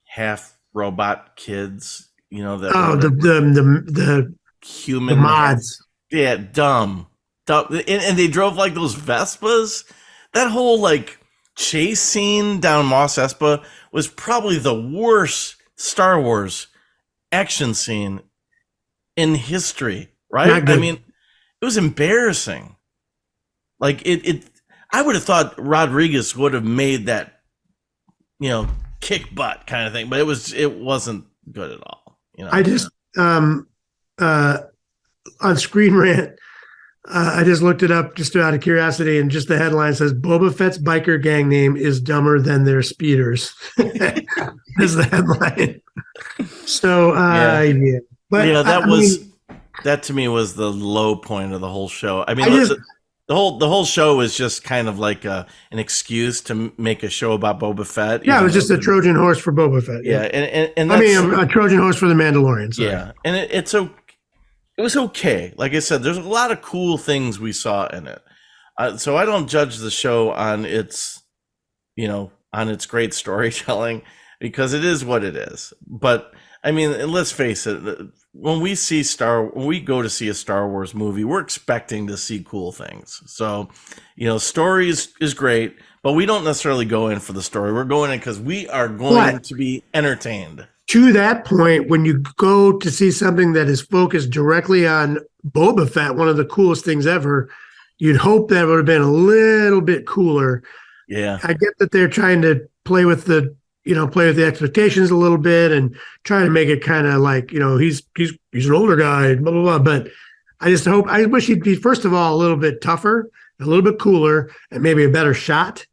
half robot kids, the human mods. Yeah, dumb. And they drove like those Vespas. That whole like chase scene down Mos Espa was probably the worst Star Wars action scene in history, right? I mean, it was embarrassing. Like I would have thought Rodriguez would have made that, kick butt kind of thing, but it wasn't good at all. I just on Screen Rant, I just looked it up just out of curiosity, and just the headline says Boba Fett's biker gang name is dumber than their speeders. That's the headline. So but that was. that to me was the low point of the whole show. I mean, I just the whole show is just kind of like an excuse to make a show about Boba Fett. yeah, it Even was though just a Trojan horse for Boba Fett. yeah, Yeah, and I that's mean a Trojan horse for the Mandalorian. Sorry. yeah, and it was okay. Like I said, there's a lot of cool things we saw in it. So I don't judge the show on its, on its great storytelling because it is what it is. But I mean, and let's face it, when we go to see a Star Wars movie, we're expecting to see cool things. So, story is great, but we don't necessarily go in for the story. We're going in because we are going to be entertained. To that point, when you go to see something that is focused directly on Boba Fett, one of the coolest things ever, you'd hope that would have been a little bit cooler. Yeah. I get that they're trying to play with the expectations a little bit and try to make it kind of like, he's an older guy, blah, blah, blah. But I wish he'd be, first of all, a little bit tougher, a little bit cooler, and maybe a better shot.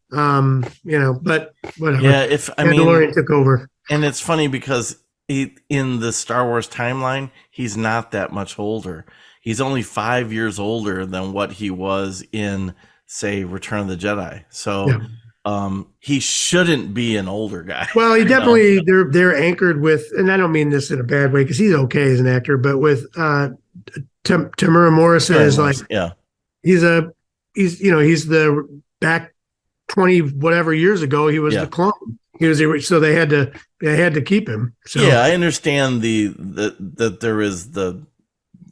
But whatever. Yeah. Mandalorian took over. And it's funny because in the Star Wars timeline, he's not that much older. He's only 5 years older than what he was in, say, Return of the Jedi. So he shouldn't be an older guy. Well, he definitely they're anchored with, and I don't mean this in a bad way because he's okay as an actor, but with Tamura Morrison is like, he's the back 20 whatever years ago he was the clone. So they had to keep him. So yeah, I understand that there is the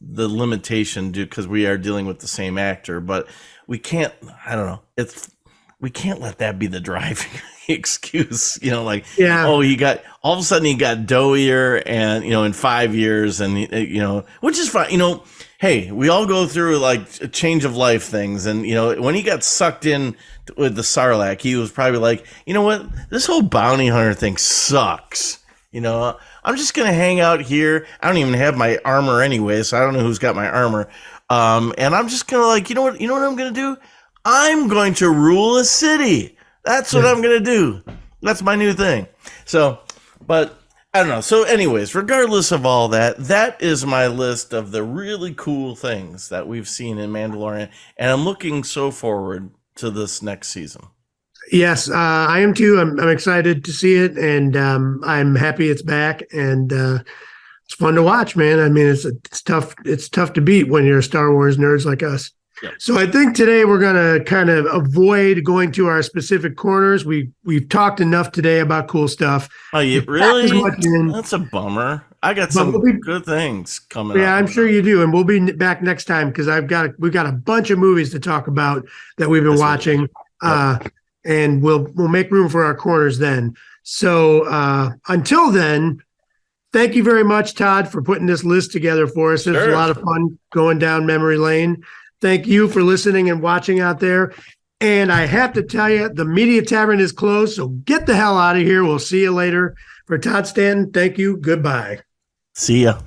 limitation because we are dealing with the same actor, but we can't. I don't know. We can't let that be the driving excuse. Oh, he got all of a sudden he got doughier, and in 5 years, and which is fine. Hey, we all go through like a change of life things, and when he got sucked in with the Sarlacc, he was probably like, you know what, this whole bounty hunter thing sucks. I'm just gonna hang out here. I don't even have my armor anyway, so I don't know who's got my armor. And I'm just gonna you know what I'm gonna do? I'm going to rule a city. That's what I'm gonna do. That's my new thing. So, but I don't know. So anyways, regardless of all that, that is my list of the really cool things that we've seen in Mandalorian. And I'm looking so forward to this next season. Yes, I am too. I'm excited to see it, and I'm happy it's back, and it's fun to watch, man. I mean, it's tough. It's tough to beat when you're Star Wars nerds like us. Yep. So I think today we're going to kind of avoid going to our specific corners. We've talked enough today about cool stuff. Oh, you really? That's a bummer. I got some good things coming up. Yeah, I'm sure you do, and we'll be back next time because we've got a bunch of movies to talk about that we've been watching. Yep. And we'll make room for our corners then. So until then, thank you very much, Todd, for putting this list together for us. It was a lot of fun going down memory lane. Thank you for listening and watching out there. And I have to tell you, the Media Tavern is closed, so get the hell out of here. We'll see you later. For Todd Stanton, thank you. Goodbye. See ya.